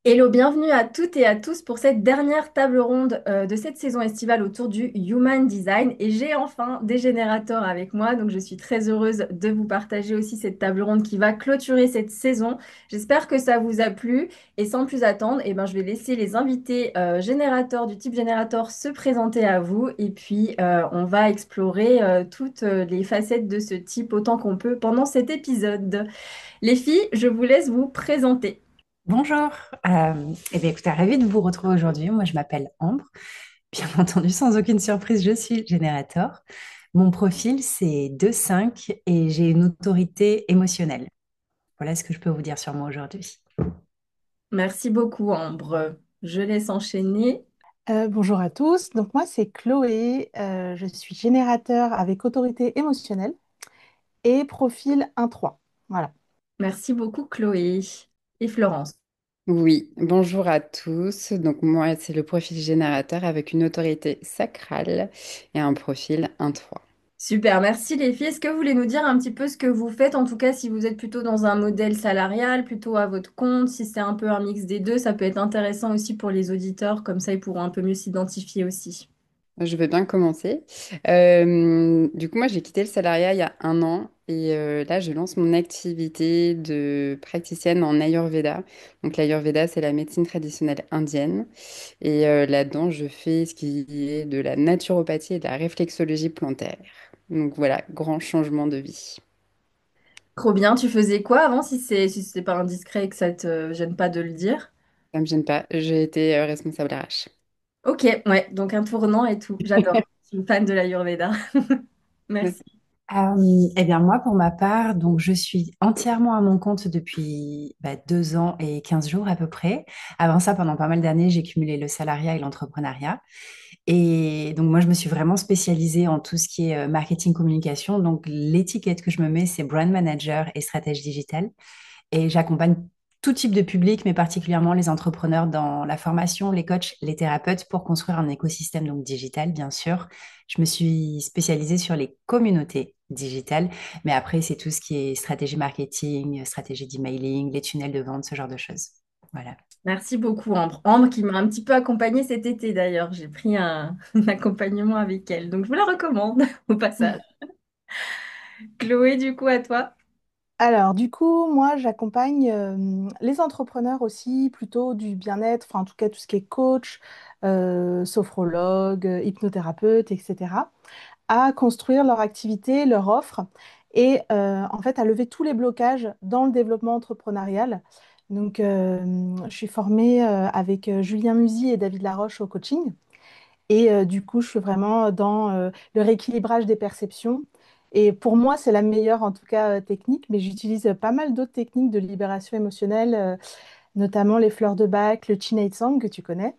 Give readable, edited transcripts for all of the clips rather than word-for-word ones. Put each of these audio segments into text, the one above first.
Hello, bienvenue à toutes et à tous pour cette dernière table ronde de cette saison estivale autour du Human Design. Et j'ai enfin des générateurs avec moi, donc je suis très heureuse de vous partager aussi cette table ronde qui va clôturer cette saison. J'espère que ça vous a plu et sans plus attendre, je vais laisser les invités générateurs du type générateur se présenter à vous et puis on va explorer toutes les facettes de ce type autant qu'on peut pendant cet épisode. Les filles, je vous laisse vous présenter. Bonjour, eh bien, écoutez, ravie de vous retrouver aujourd'hui. Moi, je m'appelle Ambre. Bien entendu, sans aucune surprise, je suis générateur. Mon profil, c'est 2-5 et j'ai une autorité émotionnelle. Voilà ce que je peux vous dire sur moi aujourd'hui. Merci beaucoup, Ambre. Je laisse enchaîner. Bonjour à tous, donc moi c'est Chloé, je suis générateur avec autorité émotionnelle et profil 1-3. Voilà. Merci beaucoup, Chloé. Et Florence. Oui, bonjour à tous. Donc moi, c'est le profil générateur avec une autorité sacrale et un profil 1-3. Super, merci les filles. Est-ce que vous voulez nous dire un petit peu ce que vous faites, en tout cas si vous êtes plutôt dans un modèle salarial, plutôt à votre compte, si c'est un peu un mix des deux, ça peut être intéressant aussi pour les auditeurs, comme ça ils pourront un peu mieux s'identifier aussi. Je veux bien commencer. Du coup, moi, j'ai quitté le salariat il y a un an et là, je lance mon activité de praticienne en Ayurveda. Donc, l'Ayurveda, c'est la médecine traditionnelle indienne. Et là-dedans, je fais ce qui est de la naturopathie et de la réflexologie plantaire. Donc, voilà, grand changement de vie. Trop bien, tu faisais quoi avant si c'est pas indiscret et que ça te gêne pas de le dire? Ça me gêne pas. J'ai été responsable RH. Ok, ouais, donc un tournant et tout. J'adore. Je suis fan de l'Ayurveda. Merci. Eh bien, moi, pour ma part, donc, je suis entièrement à mon compte depuis 2 ans et 15 jours à peu près. Avant ça, pendant pas mal d'années, j'ai cumulé le salariat et l'entrepreneuriat. Et donc, moi, je me suis vraiment spécialisée en tout ce qui est marketing communication. Donc, l'étiquette que je me mets, c'est brand manager et stratège digitale. Et j'accompagne tout type de public, mais particulièrement les entrepreneurs dans la formation, les coachs, les thérapeutes pour construire un écosystème donc digital, bien sûr. Je me suis spécialisée sur les communautés digitales, mais après, c'est tout ce qui est stratégie marketing, stratégie d'emailing, les tunnels de vente, ce genre de choses. Voilà. Merci beaucoup, Ambre. Ambre qui m'a un petit peu accompagnée cet été d'ailleurs. J'ai pris un accompagnement avec elle. Donc je vous la recommande au passage. Chloé, du coup, à toi. Alors du coup, moi j'accompagne les entrepreneurs aussi, plutôt du bien-être, enfin en tout cas tout ce qui est coach, sophrologue, hypnothérapeute, etc., à construire leur activité, leur offre et en fait à lever tous les blocages dans le développement entrepreneurial. Donc je suis formée avec Julien Musy et David Laroche au coaching. Et du coup, je suis vraiment dans le rééquilibrage des perceptions. Et pour moi, c'est la meilleure, en tout cas, technique, mais j'utilise pas mal d'autres techniques de libération émotionnelle, notamment les fleurs de bac, le Chin Tsang que tu connais.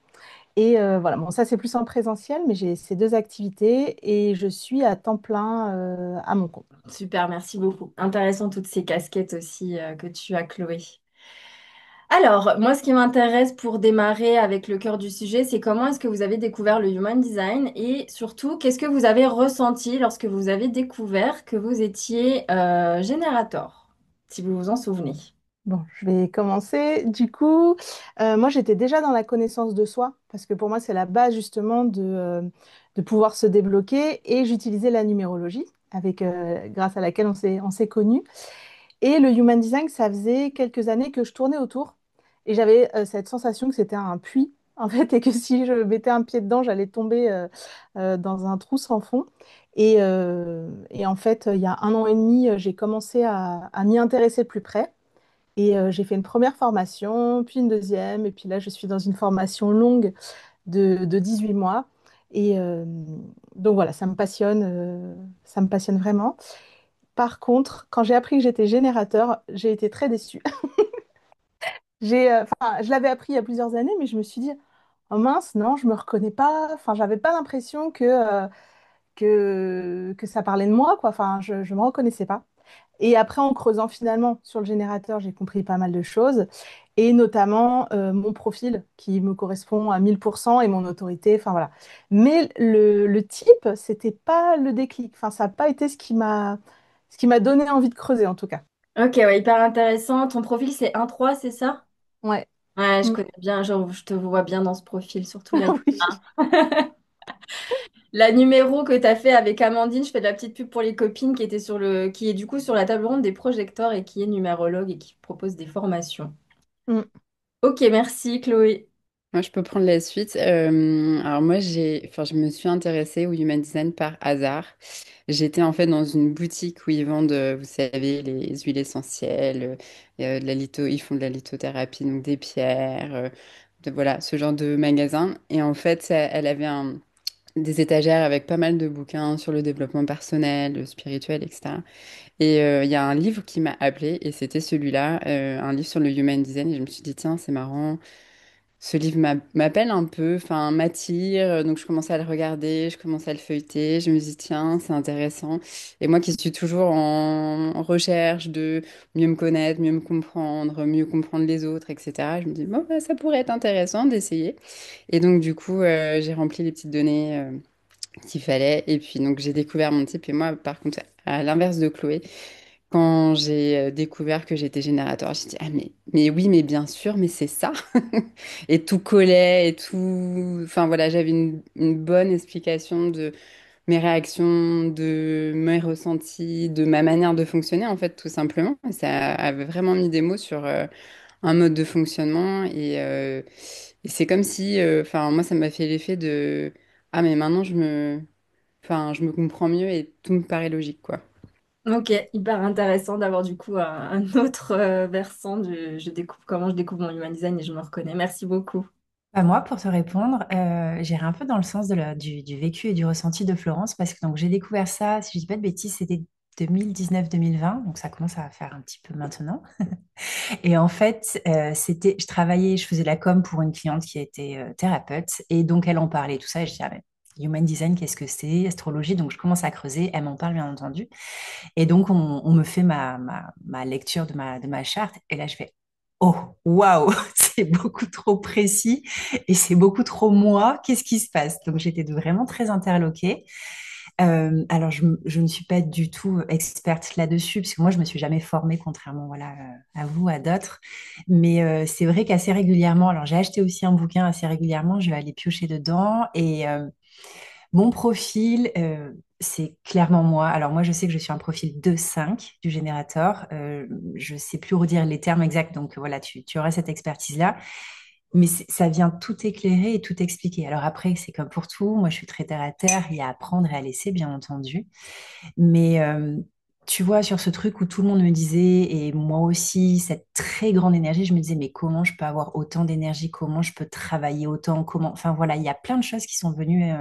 Et voilà, bon, ça, c'est plus en présentiel, mais j'ai ces deux activités et je suis à temps plein à mon compte. Super, merci beaucoup. Intéressant toutes ces casquettes aussi que tu as, Chloé. Alors, moi, ce qui m'intéresse pour démarrer avec le cœur du sujet, c'est comment est-ce que vous avez découvert le Human Design et surtout, qu'est-ce que vous avez ressenti lorsque vous avez découvert que vous étiez générateur, si vous vous en souvenez. Bon, je vais commencer. Du coup, moi, j'étais déjà dans la connaissance de soi, parce que pour moi, c'est la base justement de pouvoir se débloquer. Et j'utilisais la numérologie, avec, grâce à laquelle on s'est connus. Et le Human Design, ça faisait quelques années que je tournais autour. Et j'avais cette sensation que c'était un puits, en fait, et que si je mettais un pied dedans, j'allais tomber dans un trou sans fond. Et en fait, il y a un an et demi, j'ai commencé à m'y intéresser de plus près. Et j'ai fait une première formation, puis une deuxième, et puis là, je suis dans une formation longue de 18 mois. Et donc voilà, ça me passionne vraiment. Par contre, quand j'ai appris que j'étais générateur, j'ai été très déçue. Enfin, je l'avais appris il y a plusieurs années, mais je me suis dit, oh mince, non, je me reconnais pas. Enfin, j'avais pas l'impression que ça parlait de moi, quoi. Enfin, je me reconnaissais pas. Et après, en creusant finalement sur le générateur, j'ai compris pas mal de choses, et notamment mon profil qui me correspond à 1000% et mon autorité, enfin voilà. Mais le type, c'était pas le déclic, enfin ça n'a pas été ce qui m'a donné envie de creuser en tout cas. Ok, ouais, hyper intéressant. Ton profil, c'est 1-3, c'est ça? Ouais. Ouais, je Mm. connais bien, genre, je te vois bien dans ce profil, surtout la, Oui. la numéro que tu as fait avec Amandine. Je fais de la petite pub pour les copines qui était qui est du coup sur la table ronde des projecteurs et qui est numérologue et qui propose des formations. Mm. Ok, merci Chloé. Moi, je peux prendre la suite. Alors moi, je me suis intéressée au human design par hasard. J'étais en fait dans une boutique où ils vendent, vous savez, les huiles essentielles, de la ils font de la lithothérapie, donc des pierres, voilà, ce genre de magasin. Et en fait, elle avait des étagères avec pas mal de bouquins sur le développement personnel, le spirituel, etc. Et il y a un livre qui m'a appelée, et c'était celui-là, un livre sur le human design. Et je me suis dit, tiens, c'est marrant. Ce livre m'appelle un peu, enfin m'attire, donc je commençais à le regarder, je commençais à le feuilleter, je me dis tiens, c'est intéressant. Et moi qui suis toujours en recherche de mieux me connaître, mieux me comprendre, mieux comprendre les autres, etc., je me dis bon, bah, ça pourrait être intéressant d'essayer. Et donc du coup, j'ai rempli les petites données qu'il fallait, et puis donc j'ai découvert mon type. Et moi, par contre, à l'inverse de Chloé, quand j'ai découvert que j'étais générateur, j'ai dit, ah mais oui, mais bien sûr, mais c'est ça. Et tout collait et tout. Enfin voilà, j'avais une bonne explication de mes réactions, de mes ressentis, de ma manière de fonctionner, en fait, tout simplement. Et ça avait vraiment mis des mots sur un mode de fonctionnement. Et c'est comme si, enfin, moi, ça m'a fait l'effet de, ah mais maintenant, enfin, je me comprends mieux et tout me paraît logique, quoi. Ok, hyper intéressant d'avoir du coup un autre versant je découvre comment je découvre mon human design et je me reconnais. Merci beaucoup. Bah, moi, pour te répondre, j'irai un peu dans le sens du vécu et du ressenti de Florence, parce que donc, j'ai découvert ça, si je dis pas de bêtises, c'était 2019-2020, donc ça commence à faire un petit peu maintenant. Et en fait, je travaillais, je faisais de la com pour une cliente qui était thérapeute, et donc elle en parlait, tout ça, et je dis, ah, mais Human Design, qu'est-ce que c'est? Astrologie, donc je commence à creuser, elle m'en parle bien entendu. Et donc, on me fait ma lecture de ma charte. Et là, je fais, oh, waouh, c'est beaucoup trop précis et c'est beaucoup trop moi. Qu'est-ce qui se passe? Donc, j'étais vraiment très interloquée. Alors, je ne suis pas du tout experte là-dessus, parce que moi, je me suis jamais formée, contrairement voilà, à vous, à d'autres. Mais c'est vrai qu'assez régulièrement, alors j'ai acheté aussi un bouquin assez régulièrement, je vais aller piocher dedans. Et mon profil, c'est clairement moi. Alors moi, je sais que je suis un profil 2-5 du générateur. Je ne sais plus redire les termes exacts, donc voilà, tu auras cette expertise-là. Mais ça vient tout éclairer et tout expliquer. Alors après, c'est comme pour tout. Moi, je suis très terre à terre. Il y a à apprendre et à laisser, bien entendu. Mais tu vois, sur ce truc où tout le monde me disait, et moi aussi, cette très grande énergie, je me disais, mais comment je peux avoir autant d'énergie? Comment je peux travailler autant? Comment... Enfin voilà, il y a plein de choses qui sont venues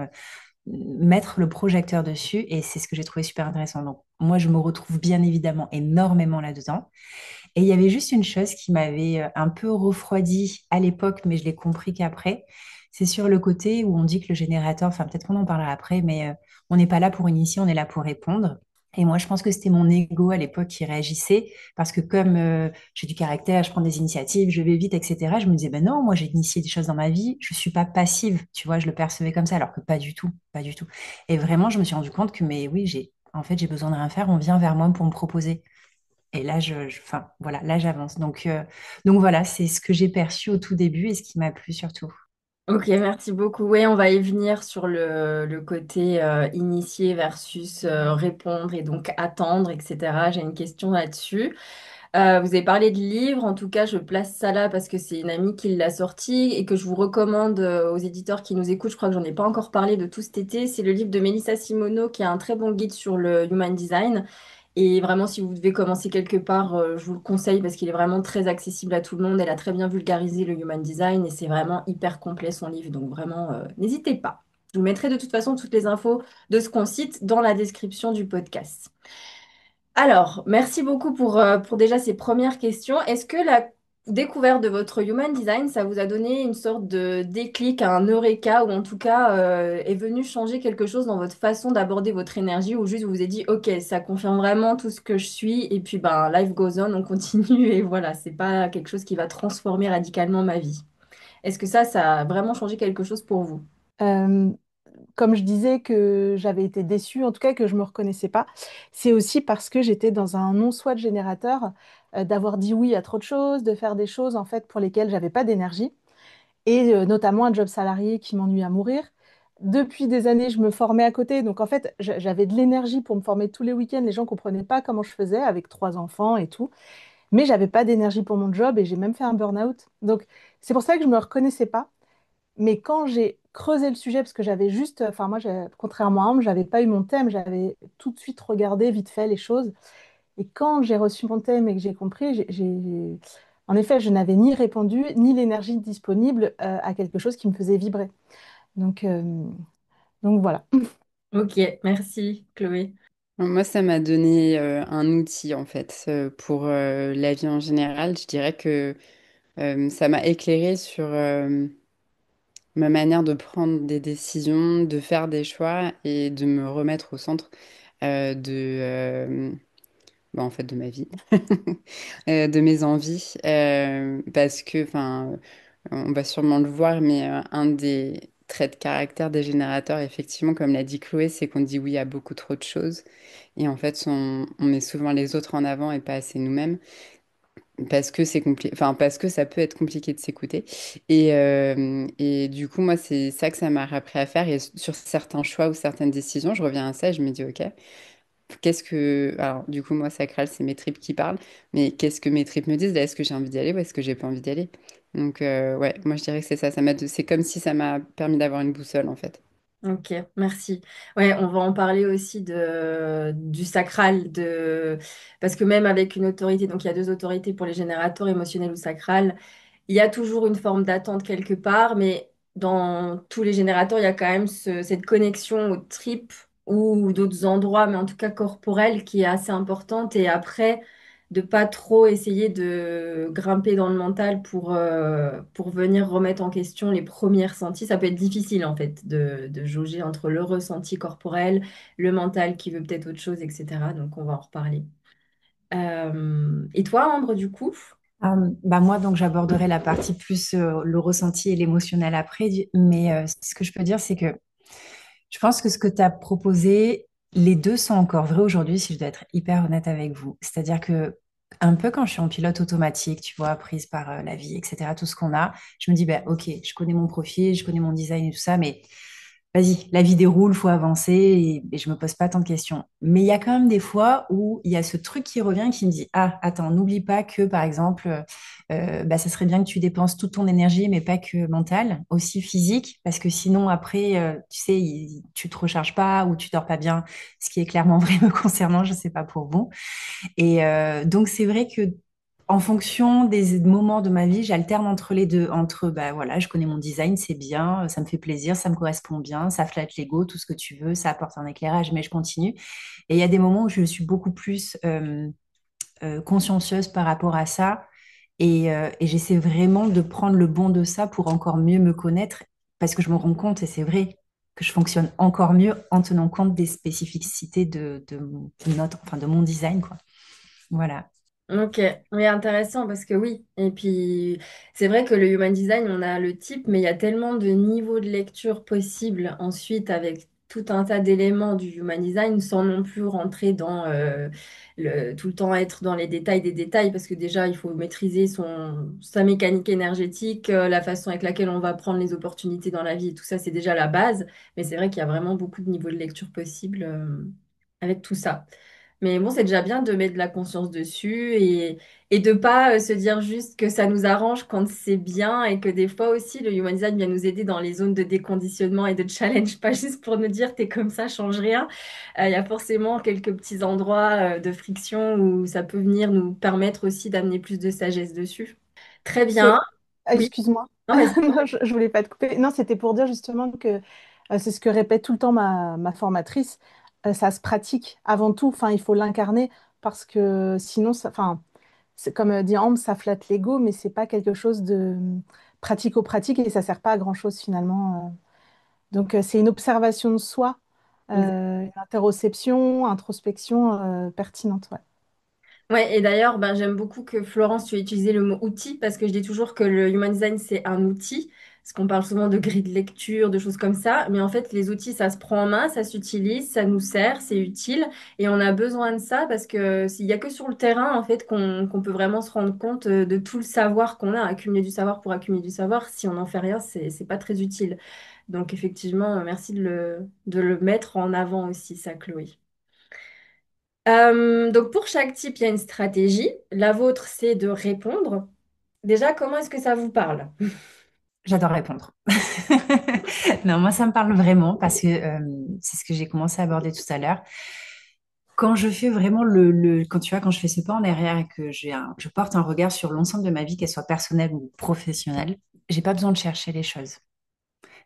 mettre le projecteur dessus et c'est ce que j'ai trouvé super intéressant. Donc, moi, je me retrouve bien évidemment énormément là-dedans. Et il y avait juste une chose qui m'avait un peu refroidi à l'époque, mais je l'ai compris qu'après. C'est sur le côté où on dit que le générateur, enfin peut-être qu'on en parlera après, mais on n'est pas là pour initier, on est là pour répondre. Et moi, je pense que c'était mon ego à l'époque qui réagissait, parce que comme j'ai du caractère, je prends des initiatives, je vais vite, etc., je me disais, ben non, moi j'ai initié des choses dans ma vie, je suis pas passive, tu vois, je le percevais comme ça, alors que pas du tout, pas du tout. Et vraiment, je me suis rendu compte que, mais oui, en fait, j'ai besoin de rien faire, on vient vers moi pour me proposer. Et là, enfin, voilà, là, j'avance. Donc voilà, c'est ce que j'ai perçu au tout début et ce qui m'a plu surtout. Ok, merci beaucoup. Oui, on va y venir sur le côté initier versus répondre et donc attendre, etc. J'ai une question là-dessus. Vous avez parlé de livres, en tout cas, je place ça là parce que c'est une amie qui l'a sorti et que je vous recommande aux éditeurs qui nous écoutent. Je crois que j'en ai pas encore parlé de tout cet été. C'est le livre de Melissa Simoneau qui a un très bon guide sur le human design. Et vraiment, si vous devez commencer quelque part, je vous le conseille parce qu'il est vraiment très accessible à tout le monde. Elle a très bien vulgarisé le human design et c'est vraiment hyper complet son livre. Donc vraiment, n'hésitez pas. Je vous mettrai de toute façon toutes les infos de ce qu'on cite dans la description du podcast. Alors, merci beaucoup pour déjà ces premières questions. Est-ce que la découverte de votre Human Design, ça vous a donné une sorte de déclic, un eureka, ou en tout cas est venu changer quelque chose dans votre façon d'aborder votre énergie, ou juste vous vous êtes dit, ok, ça confirme vraiment tout ce que je suis, et puis ben, life goes on, on continue, et voilà, c'est pas quelque chose qui va transformer radicalement ma vie. Est-ce que ça a vraiment changé quelque chose pour vous? Euh, Comme je disais que j'avais été déçue, en tout cas que je me reconnaissais pas, c'est aussi parce que j'étais dans un non-soi de générateur. d'avoir dit oui à trop de choses, de faire des choses en fait pour lesquelles j'avais pas d'énergie, et notamment un job salarié qui m'ennuie à mourir. Depuis des années, je me formais à côté, donc en fait, j'avais de l'énergie pour me former tous les week-ends. Les gens comprenaient pas comment je faisais avec 3 enfants et tout, mais j'avais pas d'énergie pour mon job et j'ai même fait un burn-out. Donc c'est pour ça que je me reconnaissais pas. Mais quand j'ai creusé le sujet, parce que j'avais juste, enfin moi, contrairement à Ambre, j'avais pas eu mon thème, j'avais tout de suite regardé vite fait les choses. Et quand j'ai reçu mon thème et que j'ai compris, en effet, je n'avais ni répondu, ni l'énergie disponible à quelque chose qui me faisait vibrer. Donc, euh, donc voilà. Ok, merci Chloé. Moi, ça m'a donné un outil en fait pour la vie en général. Je dirais que ça m'a éclairé sur ma manière de prendre des décisions, de faire des choix et de me remettre au centre bah, en fait, de ma vie, de mes envies, parce que, enfin, on va sûrement le voir, mais un des traits de caractère des générateurs, effectivement, comme l'a dit Chloé, c'est qu'on dit oui à beaucoup trop de choses. Et en fait, on met souvent les autres en avant et pas assez nous-mêmes parce que c'est compliqué, enfin parce que ça peut être compliqué de s'écouter. Et du coup, moi, c'est ça que ça m'a appris à faire. Et sur certains choix ou certaines décisions, je reviens à ça et je me dis, OK, qu'est-ce que... Alors, du coup, moi, sacral, c'est mes tripes qui parlent, mais qu'est-ce que mes tripes me disent? Là, est-ce que j'ai envie d'y aller ou est-ce que j'ai pas envie d'y aller? Donc, ouais, moi, je dirais que c'est ça. C'est comme si ça m'a permis d'avoir une boussole, en fait. Ok, merci. Ouais, on va en parler aussi du sacral, parce que même avec une autorité, donc il y a deux autorités pour les générateurs, émotionnels ou sacral. Il y a toujours une forme d'attente quelque part, mais dans tous les générateurs, il y a quand même cette connexion aux tripes ou d'autres endroits, mais en tout cas corporels, qui est assez importante. Et après, de pas trop essayer de grimper dans le mental pour venir remettre en question les premiers ressentis. Ça peut être difficile, en fait, de jauger entre le ressenti corporel, le mental qui veut peut-être autre chose, etc. Donc, on va en reparler. Et toi, Ambre, du coup? Bah moi, donc, j'aborderai la partie plus le ressenti et l'émotionnel après. Mais ce que je peux dire, c'est que je pense que ce que tu as proposé, les deux sont encore vrais aujourd'hui, si je dois être hyper honnête avec vous. C'est-à-dire que, un peu quand je suis en pilote automatique, tu vois, prise par la vie, etc., tout ce qu'on a, je me dis, bah, ok, je connais mon profil, je connais mon design et tout ça, mais vas-y, la vie déroule, faut avancer et je me pose pas tant de questions. Mais il y a quand même des fois où il y a ce truc qui revient qui me dit, ah, attends, n'oublie pas que, par exemple, bah, ça serait bien que tu dépenses toute ton énergie, mais pas que mentale, aussi physique, parce que sinon, après, tu sais, tu te recharges pas ou tu dors pas bien, ce qui est clairement vrai me concernant, je sais pas pour vous. Et donc, c'est vrai que en fonction des moments de ma vie, j'alterne entre les deux. Entre, bah voilà, je connais mon design, c'est bien, ça me fait plaisir, ça me correspond bien, ça flatte l'ego, tout ce que tu veux, ça apporte un éclairage, mais je continue. Et il y a des moments où je suis beaucoup plus consciencieuse par rapport à ça. Et j'essaie vraiment de prendre le bon de ça pour encore mieux me connaître, parce que je me rends compte, et c'est vrai, que je fonctionne encore mieux en tenant compte des spécificités enfin, de mon design, quoi. Voilà. Ok, oui, intéressant parce que oui. Et puis, c'est vrai que le human design, on a le type, mais il y a tellement de niveaux de lecture possibles ensuite avec tout un tas d'éléments du human design sans non plus rentrer dans tout le temps être dans les détails des détails parce que déjà, il faut maîtriser sa mécanique énergétique, la façon avec laquelle on va prendre les opportunités dans la vie et tout ça, c'est déjà la base. Mais c'est vrai qu'il y a vraiment beaucoup de niveaux de lecture possibles avec tout ça. Mais bon, c'est déjà bien de mettre de la conscience dessus et de pas se dire juste que ça nous arrange quand c'est bien et que des fois aussi le human design vient nous aider dans les zones de déconditionnement et de challenge, pas juste pour nous dire t'es comme ça, change rien. Il y a forcément quelques petits endroits de friction où ça peut venir nous permettre aussi d'amener plus de sagesse dessus. Très bien. Oui. Excuse-moi. Non, vas-y. Non, je voulais pas te couper. Non, c'était pour dire justement que c'est ce que répète tout le temps ma formatrice. Ça se pratique avant tout. Enfin, il faut l'incarner parce que sinon, enfin, c'est comme dit Ambre, ça flatte l'ego, mais c'est pas quelque chose de pratico-pratique et ça sert pas à grand-chose finalement. Donc, c'est une observation de soi, une interoception, introspection pertinente. Ouais. Ouais, et d'ailleurs, ben, j'aime beaucoup que Florence, tu aies utilisé le mot outil parce que je dis toujours que le human design, c'est un outil. Parce qu'on parle souvent de grille de lecture, de choses comme ça, mais en fait, les outils, ça se prend en main, ça s'utilise, ça nous sert, c'est utile, et on a besoin de ça parce que s'il y a que sur le terrain, en fait, qu'on peut vraiment se rendre compte de tout le savoir qu'on a, accumuler du savoir pour accumuler du savoir. Si on n'en fait rien, c'est pas très utile. Donc, effectivement, merci de le mettre en avant aussi, ça, Chloé. Donc, pour chaque type, il y a une stratégie. La vôtre, c'est de répondre. Déjà, comment est-ce que ça vous parle? J'adore répondre. Non, moi, ça me parle vraiment parce que c'est ce que j'ai commencé à aborder tout à l'heure. Quand je fais vraiment quand tu vois, quand je fais ce pas en arrière et que je porte un regard sur l'ensemble de ma vie, qu'elle soit personnelle ou professionnelle, j'ai pas besoin de chercher les choses.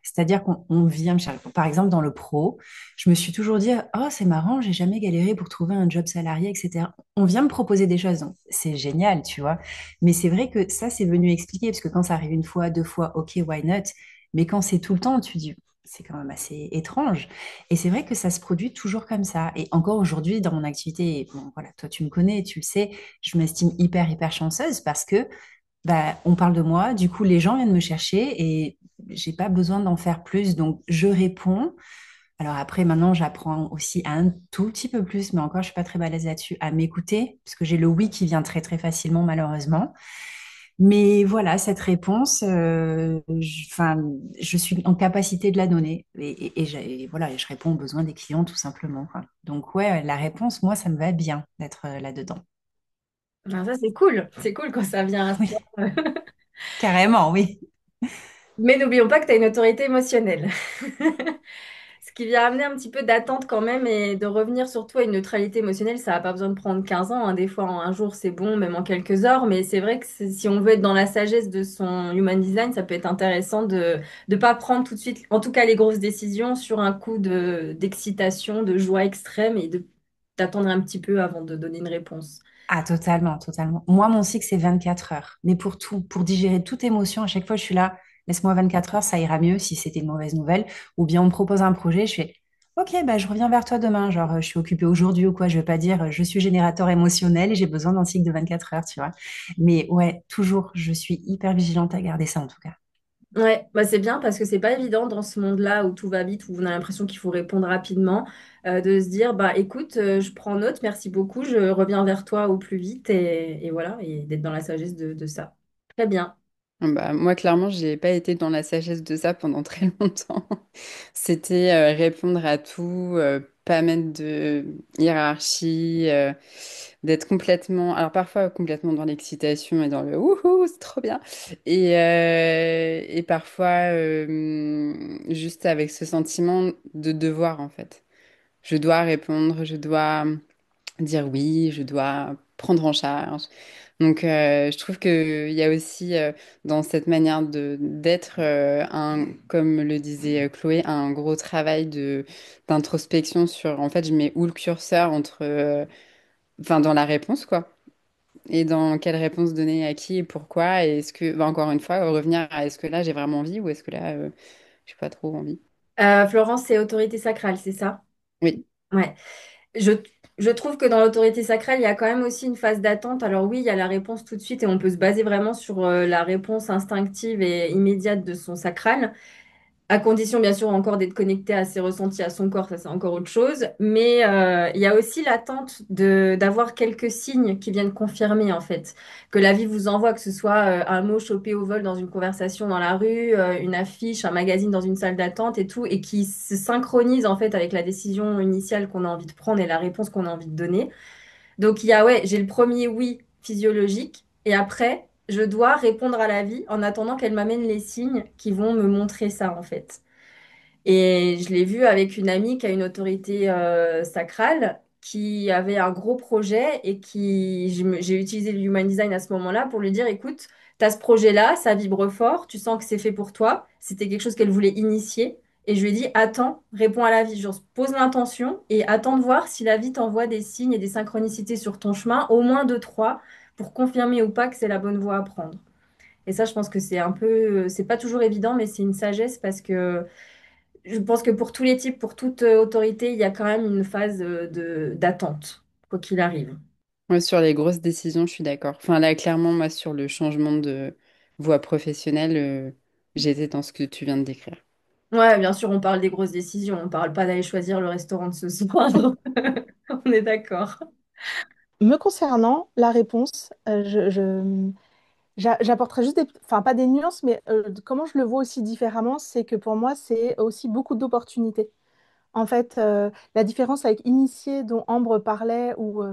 C'est-à-dire qu'on vient me chercher. Par exemple, dans le pro, je me suis toujours dit, oh, c'est marrant, j'ai jamais galéré pour trouver un job salarié, etc. On vient me proposer des choses, donc c'est génial, tu vois. Mais c'est vrai que ça, c'est venu expliquer, parce que quand ça arrive une fois, deux fois, ok, why not? Mais quand c'est tout le temps, tu dis, c'est quand même assez étrange. Et c'est vrai que ça se produit toujours comme ça. Et encore aujourd'hui, dans mon activité, bon, voilà, toi, tu me connais, tu le sais, je m'estime hyper, hyper chanceuse parce que bah, on parle de moi, du coup, les gens viennent me chercher et j'ai pas besoin d'en faire plus, donc je réponds. Alors après, maintenant, j'apprends aussi un tout petit peu plus, mais encore, je suis pas très balèze là-dessus, à m'écouter, parce que j'ai le oui qui vient très, très facilement, malheureusement. Mais voilà, cette réponse, enfin, je suis en capacité de la donner et voilà, et je réponds aux besoins des clients tout simplement, quoi. Donc ouais, la réponse, moi, ça me va bien d'être là-dedans. Ah, ça, c'est cool quand ça vient à ce point. Oui, carrément, oui. Mais n'oublions pas que tu as une autorité émotionnelle. Ce qui vient amener un petit peu d'attente quand même et de revenir surtout à une neutralité émotionnelle, ça n'a pas besoin de prendre 15 ans, hein. Des fois, en un jour, c'est bon, même en quelques heures. Mais c'est vrai que si on veut être dans la sagesse de son human design, ça peut être intéressant de ne pas prendre tout de suite, en tout cas les grosses décisions, sur un coup d'excitation, de joie extrême et d'attendre un petit peu avant de donner une réponse. Ah, totalement, totalement. Moi, mon cycle, c'est 24 heures. Mais pour tout, pour digérer toute émotion, à chaque fois, je suis là, laisse-moi 24 heures, ça ira mieux si c'était une mauvaise nouvelle. Ou bien on me propose un projet, je fais, OK, bah, je reviens vers toi demain. Genre, je suis occupée aujourd'hui ou quoi. Je vais pas dire, je suis générateur émotionnel et j'ai besoin d'un cycle de 24 heures, tu vois. Mais ouais, toujours, je suis hyper vigilante à garder ça, en tout cas. Ouais, bah c'est bien parce que c'est pas évident dans ce monde-là où tout va vite, où on a l'impression qu'il faut répondre rapidement, de se dire bah écoute, je prends note, merci beaucoup, je reviens vers toi au plus vite et voilà, et d'être dans la sagesse de ça. Très bien. Bah, moi, clairement, j'ai pas été dans la sagesse de ça pendant très longtemps. C'était répondre à tout, pas mettre de hiérarchie, d'être complètement, alors parfois complètement dans l'excitation et dans le wouhou, c'est trop bien. Et parfois juste avec ce sentiment de devoir, en fait. Je dois répondre, je dois dire oui, je dois prendre en charge. Donc, je trouve qu'il y a aussi dans cette manière de d'être comme le disait Chloé, un gros travail de d'introspection sur, en fait, je mets où le curseur entre, enfin, dans la réponse, quoi, et dans quelle réponse donner à qui et pourquoi. Et est-ce que, bah, encore une fois, revenir à est-ce que là j'ai vraiment envie ou est-ce que là j'ai pas trop envie. Florence, c'est autorité sacrale, c'est ça? Oui. Ouais. Je, je trouve que dans l'autorité sacrale, il y a quand même aussi une phase d'attente. Alors oui, il y a la réponse tout de suite et on peut se baser vraiment sur la réponse instinctive et immédiate de son sacral. À condition, bien sûr, encore d'être connecté à ses ressentis, à son corps, ça c'est encore autre chose. Mais il y a aussi l'attente d'avoir quelques signes qui viennent confirmer, en fait, que la vie vous envoie, que ce soit un mot chopé au vol dans une conversation dans la rue, une affiche, un magazine dans une salle d'attente et tout, et qui se synchronise, en fait, avec la décision initiale qu'on a envie de prendre et la réponse qu'on a envie de donner. Donc, il y a, ouais, j'ai le premier oui physiologique, et après, je dois répondre à la vie en attendant qu'elle m'amène les signes qui vont me montrer ça, en fait. Et je l'ai vu avec une amie qui a une autorité sacrale, qui avait un gros projet et j'ai utilisé le Human Design à ce moment-là pour lui dire, écoute, tu as ce projet-là, ça vibre fort, tu sens que c'est fait pour toi. C'était quelque chose qu'elle voulait initier. Et je lui ai dit, attends, réponds à la vie, genre pose l'intention et attends de voir si la vie t'envoie des signes et des synchronicités sur ton chemin, au moins deux, trois, pour confirmer ou pas que c'est la bonne voie à prendre. Et ça, je pense que c'est un peu, c'est pas toujours évident, mais c'est une sagesse parce que je pense que pour tous les types, pour toute autorité, il y a quand même une phase d'attente, quoi qu'il arrive. Ouais, sur les grosses décisions, je suis d'accord. Enfin, là, clairement, moi, sur le changement de voie professionnelle, j'étais dans ce que tu viens de décrire. Ouais, bien sûr, on parle des grosses décisions, on parle pas d'aller choisir le restaurant de ce soir. On est d'accord. Me concernant, la réponse, j'apporterai juste des, enfin pas des nuances, mais comment je le vois aussi différemment, c'est que pour moi, c'est aussi beaucoup d'opportunités. En fait, la différence avec initié dont Ambre parlait, où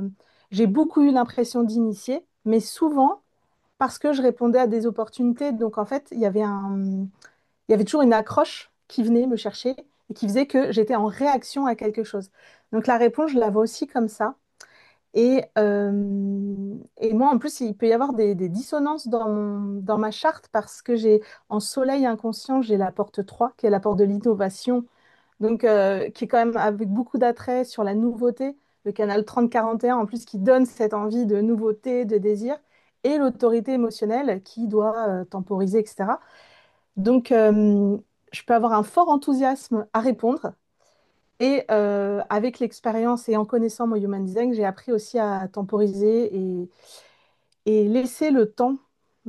j'ai beaucoup eu l'impression d'initier, mais souvent parce que je répondais à des opportunités. Donc en fait, il y avait toujours une accroche qui venait me chercher et qui faisait que j'étais en réaction à quelque chose. Donc la réponse, je la vois aussi comme ça. Et moi, en plus, il peut y avoir des dissonances dans ma charte parce que j'ai en soleil inconscient, j'ai la porte 3 qui est la porte de l'innovation, donc qui est quand même avec beaucoup d'attrait sur la nouveauté, le canal 30-41 en plus qui donne cette envie de nouveauté, de désir, et l'autorité émotionnelle qui doit temporiser, etc. Donc, je peux avoir un fort enthousiasme à répondre. Et avec l'expérience et en connaissant mon human design, j'ai appris aussi à temporiser et laisser le temps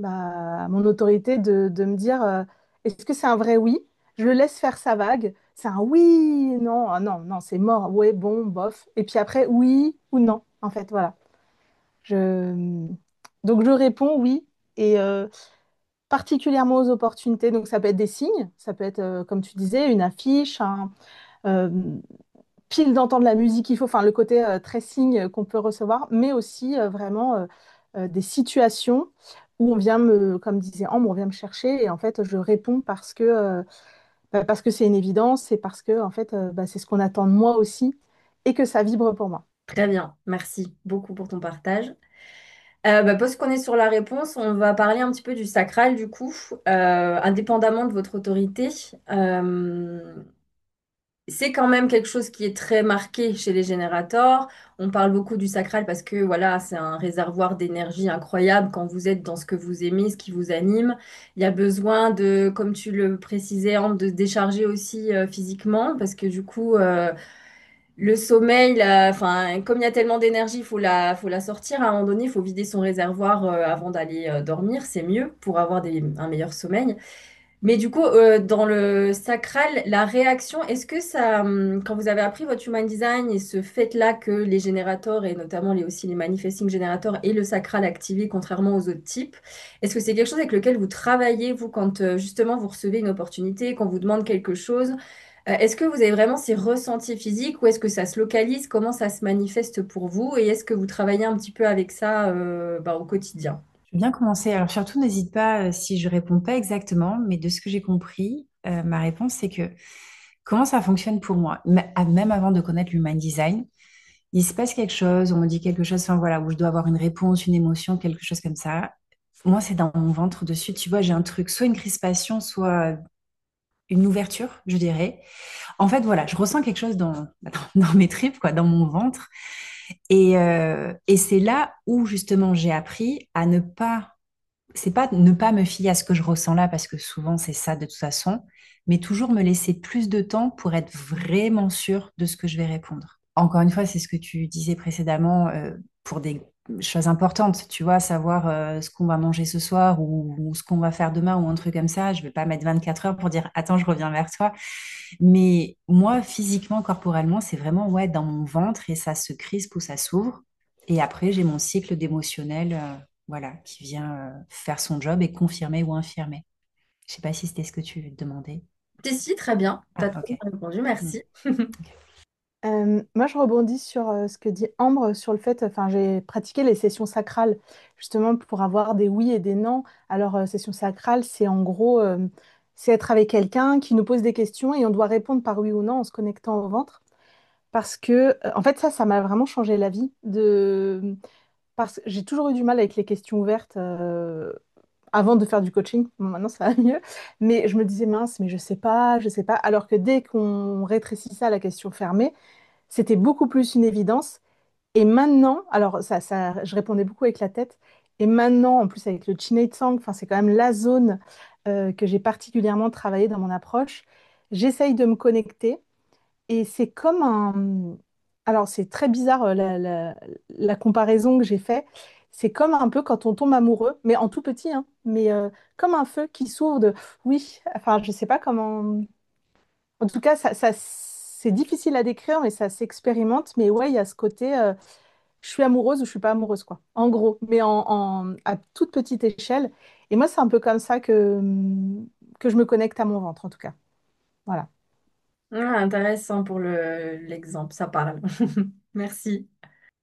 à mon autorité de me dire est-ce que c'est un vrai oui? Je le laisse faire sa vague. C'est un oui, non, ah non, non, c'est mort. Ouais, bon, bof. Et puis après, oui ou non. En fait, voilà. Je... Donc, je réponds oui. Et particulièrement aux opportunités. Donc, ça peut être des signes. Ça peut être, comme tu disais, une affiche, euh, pile d'entendre la musique qu'il faut, enfin le côté très signe qu'on peut recevoir, mais aussi vraiment des situations où on vient me, comme disait Ambre, on vient me chercher et en fait je réponds parce que c'est une évidence et parce que en fait c'est ce qu'on attend de moi aussi et que ça vibre pour moi. Très bien, merci beaucoup pour ton partage. Parce qu'on est sur la réponse, on va parler un petit peu du sacral du coup, indépendamment de votre autorité. Euh, C'est quand même quelque chose qui est très marqué chez les générateurs. On parle beaucoup du sacral parce que voilà, c'est un réservoir d'énergie incroyable quand vous êtes dans ce que vous aimez, ce qui vous anime. Il y a besoin de, comme tu le précisais, Ambre, de se décharger aussi physiquement parce que du coup, le sommeil, enfin, comme il y a tellement d'énergie, faut la sortir à un moment donné. Il faut vider son réservoir avant d'aller dormir. C'est mieux pour avoir un meilleur sommeil. Mais du coup, dans le sacral, la réaction, est-ce que ça, quand vous avez appris votre human design et ce fait-là que les générateurs et notamment aussi les manifesting générateurs et le sacral activé contrairement aux autres types, est-ce que c'est quelque chose avec lequel vous travaillez, vous, quand justement vous recevez une opportunité, quand vous demande quelque chose, est-ce que vous avez vraiment ces ressentis physiques ou est-ce que ça se localise? Comment ça se manifeste pour vous? Et est-ce que vous travaillez un petit peu avec ça au quotidien? Je vais bien commencer. Alors surtout, n'hésite pas si je réponds pas exactement, mais de ce que j'ai compris, ma réponse, c'est que comment ça fonctionne pour moi, même avant de connaître l'human design, il se passe quelque chose, on me dit quelque chose, enfin voilà, où je dois avoir une réponse, une émotion, quelque chose comme ça. Moi, c'est dans mon ventre dessus, tu vois, j'ai un truc, soit une crispation, soit une ouverture, je dirais. En fait, voilà, je ressens quelque chose dans mes tripes, quoi, dans mon ventre. Et c'est là où justement j'ai appris à ne pas, c'est pas ne pas me fier à ce que je ressens là, parce que souvent c'est ça de toute façon, mais toujours me laisser plus de temps pour être vraiment sûr de ce que je vais répondre. Encore une fois, c'est ce que tu disais précédemment pour des choses importantes, tu vois, savoir ce qu'on va manger ce soir ou ce qu'on va faire demain ou un truc comme ça. Je vais pas mettre 24 heures pour dire attends, je reviens vers toi. Mais moi, physiquement, corporellement, c'est vraiment ouais, dans mon ventre et ça se crispe ou ça s'ouvre. Et après, j'ai mon cycle d'émotionnel voilà, qui vient faire son job et confirmer ou infirmer. Je sais pas si c'était ce que tu demandais. Si, si, très bien. Tu Ah, as très ok. bien répondu, Hmm. merci. Ok. Moi, je rebondis sur ce que dit Ambre sur le fait, enfin, j'ai pratiqué les sessions sacrales justement pour avoir des oui et des non. Alors, session sacrale, c'est en gros, c'est être avec quelqu'un qui nous pose des questions et on doit répondre par oui ou non en se connectant au ventre. Parce que, en fait, ça m'a vraiment changé la vie. Parce que j'ai toujours eu du mal avec les questions ouvertes avant de faire du coaching. Bon, maintenant, ça va mieux. Mais je me disais, mince, mais je sais pas, je sais pas. Alors que dès qu'on rétrécit ça à la question fermée, c'était beaucoup plus une évidence. Et maintenant, alors je répondais beaucoup avec la tête. Et maintenant, en plus avec le Chinese-tsang, enfin, c'est quand même la zone que j'ai particulièrement travaillé dans mon approche. J'essaye de me connecter et c'est comme un... Alors, c'est très bizarre la comparaison que j'ai faite. c'est comme un peu quand on tombe amoureux, mais en tout petit, hein, mais comme un feu qui s'ouvre de... Oui, enfin, je sais pas comment... En tout cas, c'est difficile à décrire, mais ça s'expérimente. Mais ouais, il y a ce côté, je suis amoureuse ou je suis pas amoureuse, quoi. En gros, mais à toute petite échelle. Et moi, c'est un peu comme ça que je me connecte à mon ventre, en tout cas. Voilà. Ah, intéressant pour l'exemple, ça parle. Merci.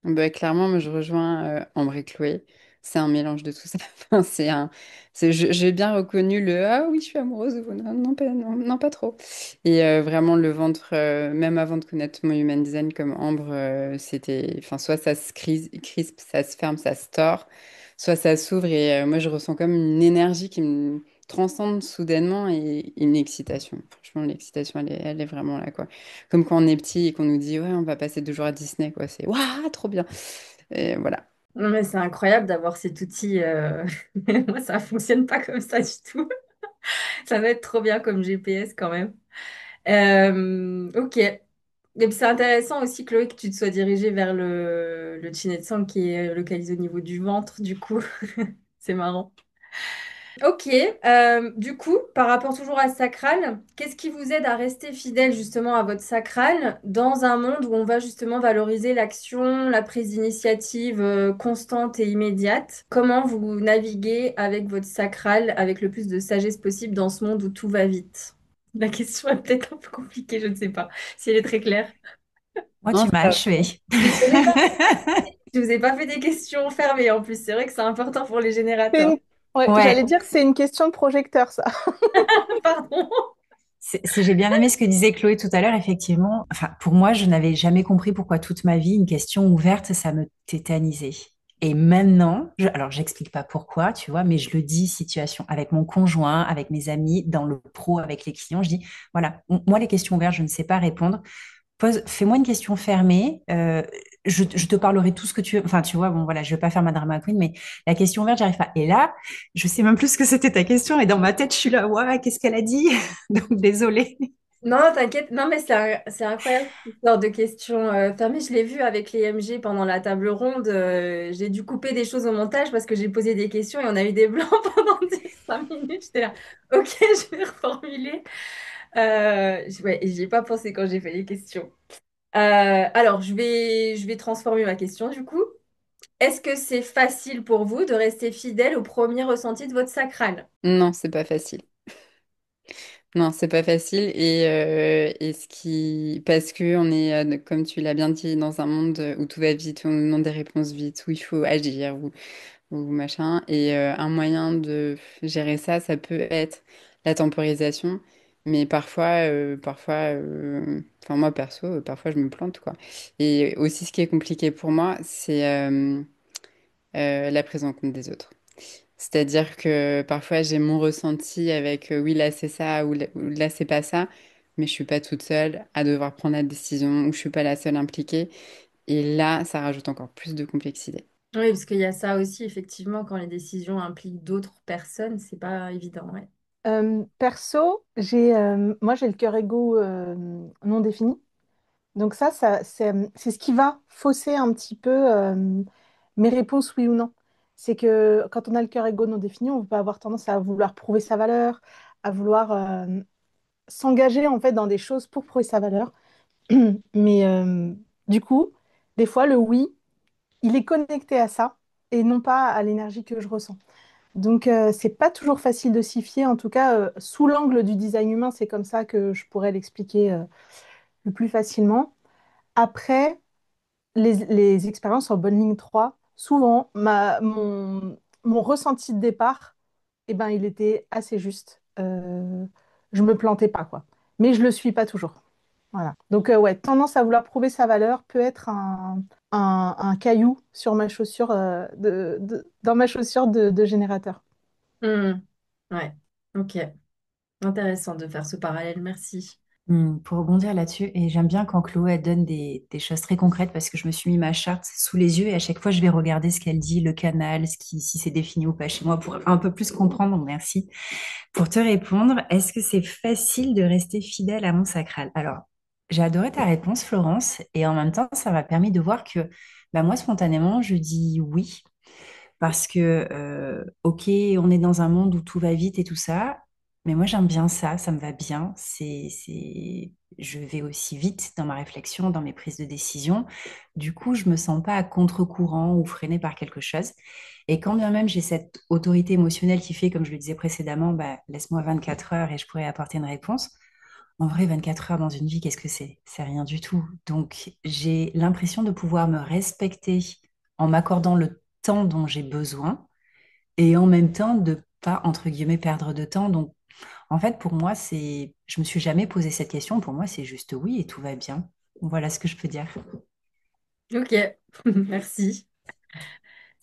Bah, clairement, moi, je rejoins Ambre et Chloé. C'est un mélange de tout ça. Enfin, j'ai bien reconnu le ah oui, je suis amoureuse. Ou non, non, pas, non, non, pas trop. Et vraiment, le ventre, même avant de connaître mon human design comme Ambre, c'était. Enfin, soit ça se crispe, ça se ferme, ça se tord, soit ça s'ouvre. Et moi, je ressens comme une énergie qui me transcende soudainement et une excitation. Franchement, l'excitation, elle est vraiment là, quoi. Comme quand on est petit et qu'on nous dit, ouais, on va passer 2 jours à Disney, quoi. C'est, waouh, trop bien. Et voilà. Non, mais c'est incroyable d'avoir cet outil. Moi, ça fonctionne pas comme ça du tout. Ça va être trop bien comme GPS quand même. Ok. Et puis c'est intéressant aussi, Chloé, que tu te sois dirigée vers le Chinetsang qui est localisé au niveau du ventre, du coup. C'est marrant. Ok, du coup, par rapport toujours à ce sacral, qu'est-ce qui vous aide à rester fidèle justement à votre sacral dans un monde où on va justement valoriser l'action, la prise d'initiative constante et immédiate? Comment vous naviguez avec votre sacral avec le plus de sagesse possible dans ce monde où tout va vite? La question est peut-être un peu compliquée, je ne sais pas si elle est très claire. Moi, Non, tu m'as ça achevé. Je vous ai pas fait des questions fermées en plus, c'est vrai que c'est important pour les C'est générateurs. une- Ouais, j'allais Ouais, dire que c'est une question de projecteur, ça. Pardon. j'ai bien aimé ce que disait Chloé tout à l'heure, effectivement. Enfin, pour moi, je n'avais jamais compris pourquoi toute ma vie, une question ouverte, ça me tétanisait. Et maintenant, alors j'explique pas pourquoi, tu vois, mais je le dis, situation avec mon conjoint, avec mes amis, dans le pro, avec les clients, je dis, voilà, moi, les questions ouvertes, je ne sais pas répondre. Fais-moi une question fermée. Je te parlerai tout ce que tu veux. Enfin, tu vois, bon, voilà, je vais pas faire ma drama queen, mais la question ouverte, j'arrive pas. Et là, je sais même plus ce que c'était ta question. Et dans ma tête, je suis là, ouais, qu'est-ce qu'elle a dit? Donc, désolée. Non, t'inquiète. Non, mais c'est incroyable, cette sorte de questions fermées. Je l'ai vu avec les MG pendant la table ronde. J'ai dû couper des choses au montage parce que j'ai posé des questions et on a eu des blancs pendant 5 minutes. J'étais là, ok, je vais reformuler. Ouais, et j'y ai pas pensé quand j'ai fait les questions. Alors, je vais transformer ma question du coup. Est-ce que c'est facile pour vous de rester fidèle au premier ressenti de votre sacral? Non, c'est pas facile. Non, c'est pas facile. Et parce que on est, comme tu l'as bien dit, dans un monde où tout va vite, où on nous demande des réponses vite, où il faut agir, ou machin. Et un moyen de gérer ça, ça peut être la temporisation. Mais enfin moi perso, parfois je me plante, quoi. Et aussi, ce qui est compliqué pour moi, c'est la prise en compte des autres. C'est-à-dire que parfois j'ai mon ressenti avec oui, là c'est ça ou là c'est pas ça, mais je suis pas toute seule à devoir prendre la décision ou je suis pas la seule impliquée. Et là, ça rajoute encore plus de complexité. Oui, parce qu'il y a ça aussi, effectivement, quand les décisions impliquent d'autres personnes, c'est pas évident, ouais. Perso, moi, j'ai le cœur égo non défini. Donc c'est ce qui va fausser un petit peu mes réponses oui ou non. C'est que quand on a le cœur égo non défini, on va avoir tendance à vouloir prouver sa valeur, à vouloir s'engager en fait dans des choses pour prouver sa valeur. Mais du coup, des fois, le oui, il est connecté à ça et non pas à l'énergie que je ressens. Donc, c'est pas toujours facile de s'y fier. En tout cas, sous l'angle du design humain, c'est comme ça que je pourrais l'expliquer le plus facilement. Après, les expériences en bonne ligne 3, souvent, mon ressenti de départ, eh ben, il était assez juste. Je me plantais pas, quoi. Mais je le suis pas toujours. Voilà. Donc, ouais, tendance à vouloir prouver sa valeur peut être un caillou sur ma chaussure, dans ma chaussure de générateur. Hmm. Ouais, ok. Intéressant de faire ce parallèle, merci. Pour rebondir là-dessus, et j'aime bien quand Chloé elle donne des choses très concrètes parce que je me suis mis ma charte sous les yeux et à chaque fois je vais regarder ce qu'elle dit, le canal, si c'est défini ou pas chez moi pour un peu plus comprendre. Donc merci. Pour te répondre, est-ce que c'est facile de rester fidèle à mon sacral? Alors, j'ai adoré ta réponse, Florence, et en même temps, ça m'a permis de voir que bah, moi, spontanément, je dis oui. parce que, ok, on est dans un monde où tout va vite et tout ça, mais moi j'aime bien ça, ça me va bien. Je vais aussi vite dans ma réflexion, dans mes prises de décision. Du coup, je me sens pas à contre-courant ou freinée par quelque chose. Et quand bien même j'ai cette autorité émotionnelle qui fait, comme je le disais précédemment, bah, laisse-moi 24 heures et je pourrais apporter une réponse. En vrai, 24 heures dans une vie, qu'est-ce que c'est? C'est rien du tout. Donc, j'ai l'impression de pouvoir me respecter en m'accordant le temps dont j'ai besoin et en même temps de pas, entre guillemets, perdre de temps. Donc, en fait, pour moi, je me suis jamais posé cette question. Pour moi, c'est juste oui et tout va bien. Voilà ce que je peux dire. Ok, merci.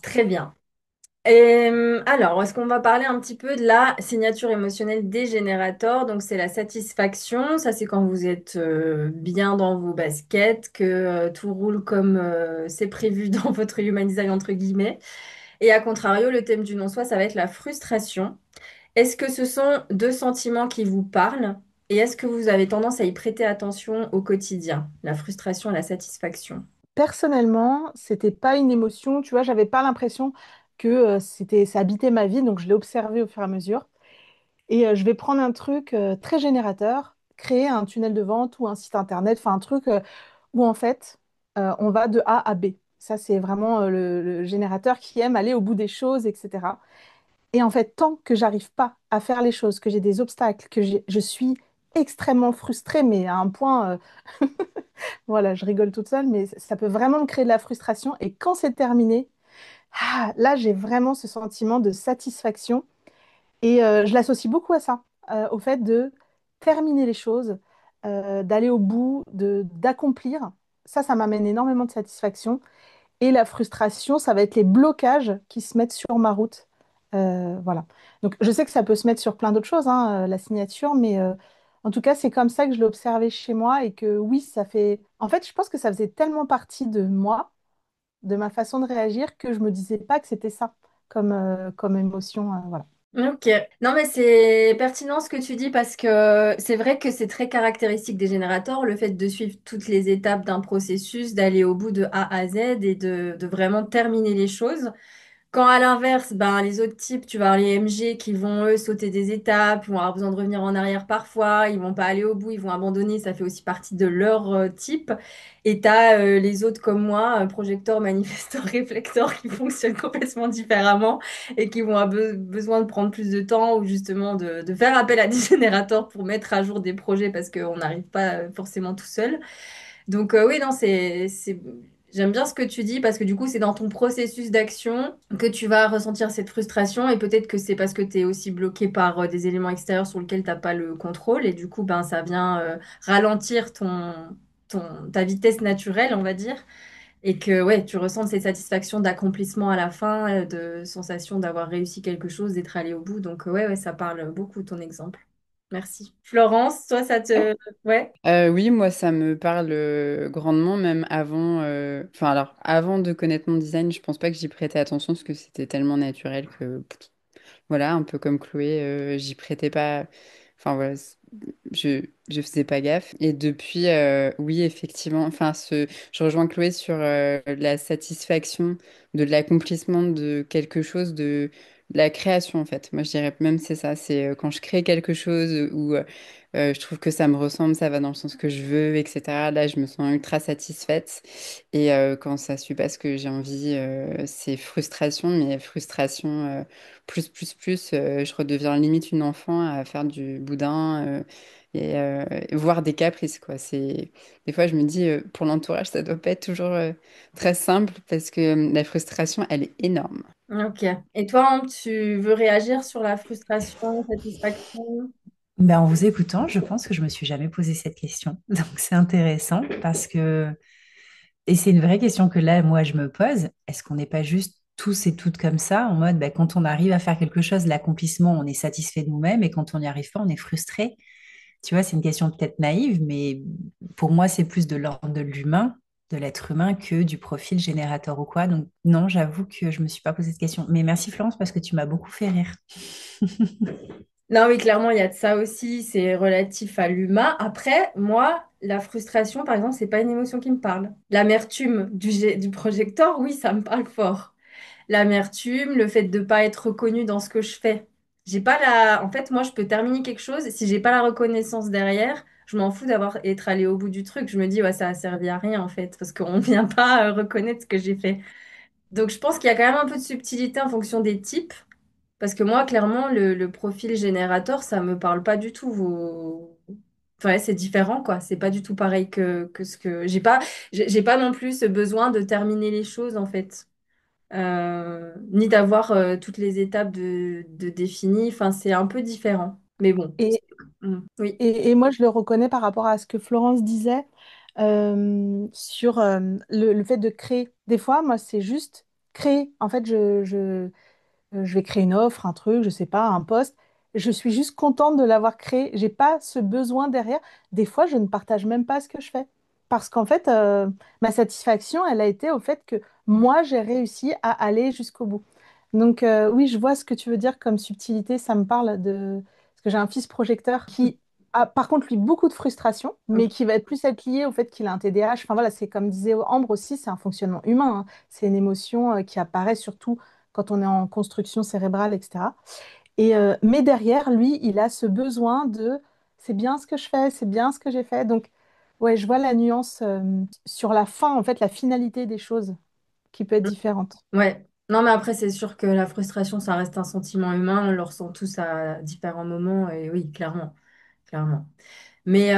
Très bien. Et alors, est-ce qu'on va parler un petit peu de la signature émotionnelle des générateurs? Donc, c'est la satisfaction. Ça, c'est quand vous êtes bien dans vos baskets, que tout roule comme c'est prévu dans votre human design, entre guillemets. Et à contrario, le thème du non-soi, ça va être la frustration. Est-ce que ce sont deux sentiments qui vous parlent? Et est-ce que vous avez tendance à y prêter attention au quotidien? La frustration et la satisfaction. Personnellement, c'était pas une émotion, tu vois, j'avais pas l'impression que ça habitait ma vie, donc je l'ai observé au fur et à mesure. Et je vais prendre un truc très générateur, créer un tunnel de vente ou un site internet, enfin un truc où en fait on va de A à B. Ça, c'est vraiment le générateur qui aime aller au bout des choses, etc. Et en fait, tant que j'arrive pas à faire les choses, que j'ai des obstacles, je suis extrêmement frustrée, mais à un point, voilà, je rigole toute seule, mais ça peut vraiment me créer de la frustration. Et quand c'est terminé, là, j'ai vraiment ce sentiment de satisfaction. Et je l'associe beaucoup à ça, au fait de terminer les choses, d'aller au bout, d'accomplir. Ça m'amène énormément de satisfaction. Et la frustration, ça va être les blocages qui se mettent sur ma route. Voilà. Donc, je sais que ça peut se mettre sur plein d'autres choses, hein, la signature, mais en tout cas, c'est comme ça que je l'ai observé chez moi et que oui, ça fait. En fait, je pense que ça faisait tellement partie de moi, de ma façon de réagir, que je me disais pas que c'était ça comme émotion. Voilà. Ok. Non, mais c'est pertinent ce que tu dis parce que c'est vrai que c'est très caractéristique des générateurs, le fait de suivre toutes les étapes d'un processus, d'aller au bout de A à Z et de vraiment terminer les choses. Quand à l'inverse, ben, les autres types, tu vas avoir les MG qui vont eux sauter des étapes, ils vont avoir besoin de revenir en arrière parfois, ils vont pas aller au bout, ils vont abandonner, ça fait aussi partie de leur type. Et tu as les autres comme moi, projecteurs, manifesteurs, réflecteurs, qui fonctionnent complètement différemment et qui vont avoir besoin de prendre plus de temps ou justement de faire appel à des générateurs pour mettre à jour des projets parce qu'on n'arrive pas forcément tout seul. Donc oui, non, J'aime bien ce que tu dis parce que du coup, c'est dans ton processus d'action que tu vas ressentir cette frustration et peut-être que c'est parce que tu es aussi bloqué par des éléments extérieurs sur lesquels tu n'as pas le contrôle et du coup, ben, ça vient ralentir ta vitesse naturelle, on va dire. Et que ouais, tu ressens cette satisfaction d'accomplissement à la fin, de sensation d'avoir réussi quelque chose, d'être allé au bout. Donc ouais, ça parle beaucoup ton exemple. Merci. Florence, toi, ça te... Ouais. Oui, moi, ça me parle grandement, même avant. Enfin, alors, avant de connaître mon design, je pense pas que j'y prêtais attention parce que c'était tellement naturel que, voilà, un peu comme Chloé, j'y prêtais pas. Enfin, voilà, je faisais pas gaffe. Et depuis, oui, effectivement, enfin, je rejoins Chloé sur la satisfaction de l'accomplissement de quelque chose, de la création, en fait. Moi, je dirais même c'est ça, c'est quand je crée quelque chose où je trouve que ça me ressemble, ça va dans le sens que je veux, etc. Là, je me sens ultra satisfaite. Et quand ça suit pas ce que j'ai envie, c'est frustration, mais frustration je redeviens limite une enfant à faire du boudin et voir des caprices, quoi. Des fois, je me dis, pour l'entourage, ça doit pas être toujours très simple parce que la frustration, elle est énorme. Ok. Et toi, tu veux réagir sur la frustration, satisfaction? Ben, en vous écoutant, je pense que je me suis jamais posé cette question. Donc, c'est intéressant parce que, et c'est une vraie question que là, moi, je me pose. Est-ce qu'on n'est pas juste tous et toutes comme ça, en mode, ben, quand on arrive à faire quelque chose, l'accomplissement, on est satisfait de nous-mêmes et quand on n'y arrive pas, on est frustré? Tu vois, c'est une question peut-être naïve, mais pour moi, c'est plus de l'ordre de l'humain, de l'être humain, que du profil générateur ou quoi. Donc, non, j'avoue que je me suis pas posé cette question. Mais merci Florence parce que tu m'as beaucoup fait rire. Non, oui, clairement, il y a de ça aussi. C'est relatif à l'humain. Après, moi, la frustration, par exemple, c'est pas une émotion qui me parle. L'amertume du projecteur, oui, ça me parle fort. l'amertume, le fait de ne pas être reconnue dans ce que je fais. J'ai pas la... En fait, moi, je peux terminer quelque chose, et si j'ai pas la reconnaissance derrière, je m'en fous être allé au bout du truc. Je me dis, ouais, ça a servi à rien, en fait, parce qu'on ne vient pas reconnaître ce que j'ai fait. Donc, je pense qu'il y a quand même un peu de subtilité en fonction des types. Parce que moi, clairement, le profil générateur, ça me parle pas du tout. Enfin, ouais, c'est différent, quoi. C'est pas du tout pareil que ce que... j'ai pas non plus ce besoin de terminer les choses, en fait. Ni d'avoir toutes les étapes de définies. Enfin, c'est un peu différent. Mais bon. Et, Oui. et moi, je le reconnais par rapport à ce que Florence disait sur le fait de créer. Des fois, moi, c'est juste créer. En fait, je vais créer une offre, un truc, je sais pas, un poste. Je suis juste contente de l'avoir créé. J'ai pas ce besoin derrière. Des fois, je ne partage même pas ce que je fais. Parce qu'en fait, ma satisfaction, elle a été au fait que moi, j'ai réussi à aller jusqu'au bout. Donc, oui, je vois ce que tu veux dire comme subtilité. Ça me parle de... Parce que j'ai un fils projecteur qui a, par contre, lui, beaucoup de frustration, mais Ok. qui va être plus être lié au fait qu'il a un TDAH. Enfin, voilà, c'est comme disait Ambre aussi, c'est un fonctionnement humain, hein. C'est une émotion qui apparaît surtout quand on est en construction cérébrale, etc. Mais derrière, lui, il a ce besoin de c'est bien ce que je fais, c'est bien ce que j'ai fait. Donc, ouais, je vois la nuance sur la fin, en fait, la finalité des choses qui peut être différente. Ouais. Non, mais après, c'est sûr que la frustration, ça reste un sentiment humain. On le ressent tous à différents moments. Et oui, clairement. Clairement. Mais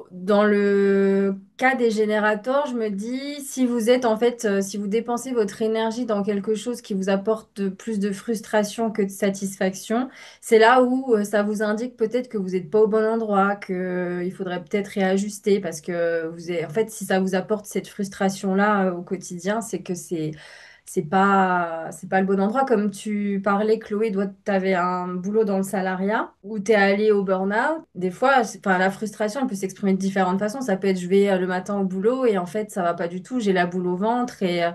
dans le cas des générateurs, je me dis, si vous êtes en fait, si vous dépensez votre énergie dans quelque chose qui vous apporte plus de frustration que de satisfaction, c'est là où ça vous indique peut-être que vous n'êtes pas au bon endroit, qu'il faudrait peut-être réajuster parce que en fait, si ça vous apporte cette frustration-là au quotidien, c'est que c'est pas le bon endroit. Comme tu parlais, Chloé, tu avais un boulot dans le salariat où tu es allé au burn-out. Des fois, enfin, la frustration, elle peut s'exprimer de différentes façons. Ça peut être je vais le matin au boulot et en fait, ça va pas du tout. J'ai la boule au ventre et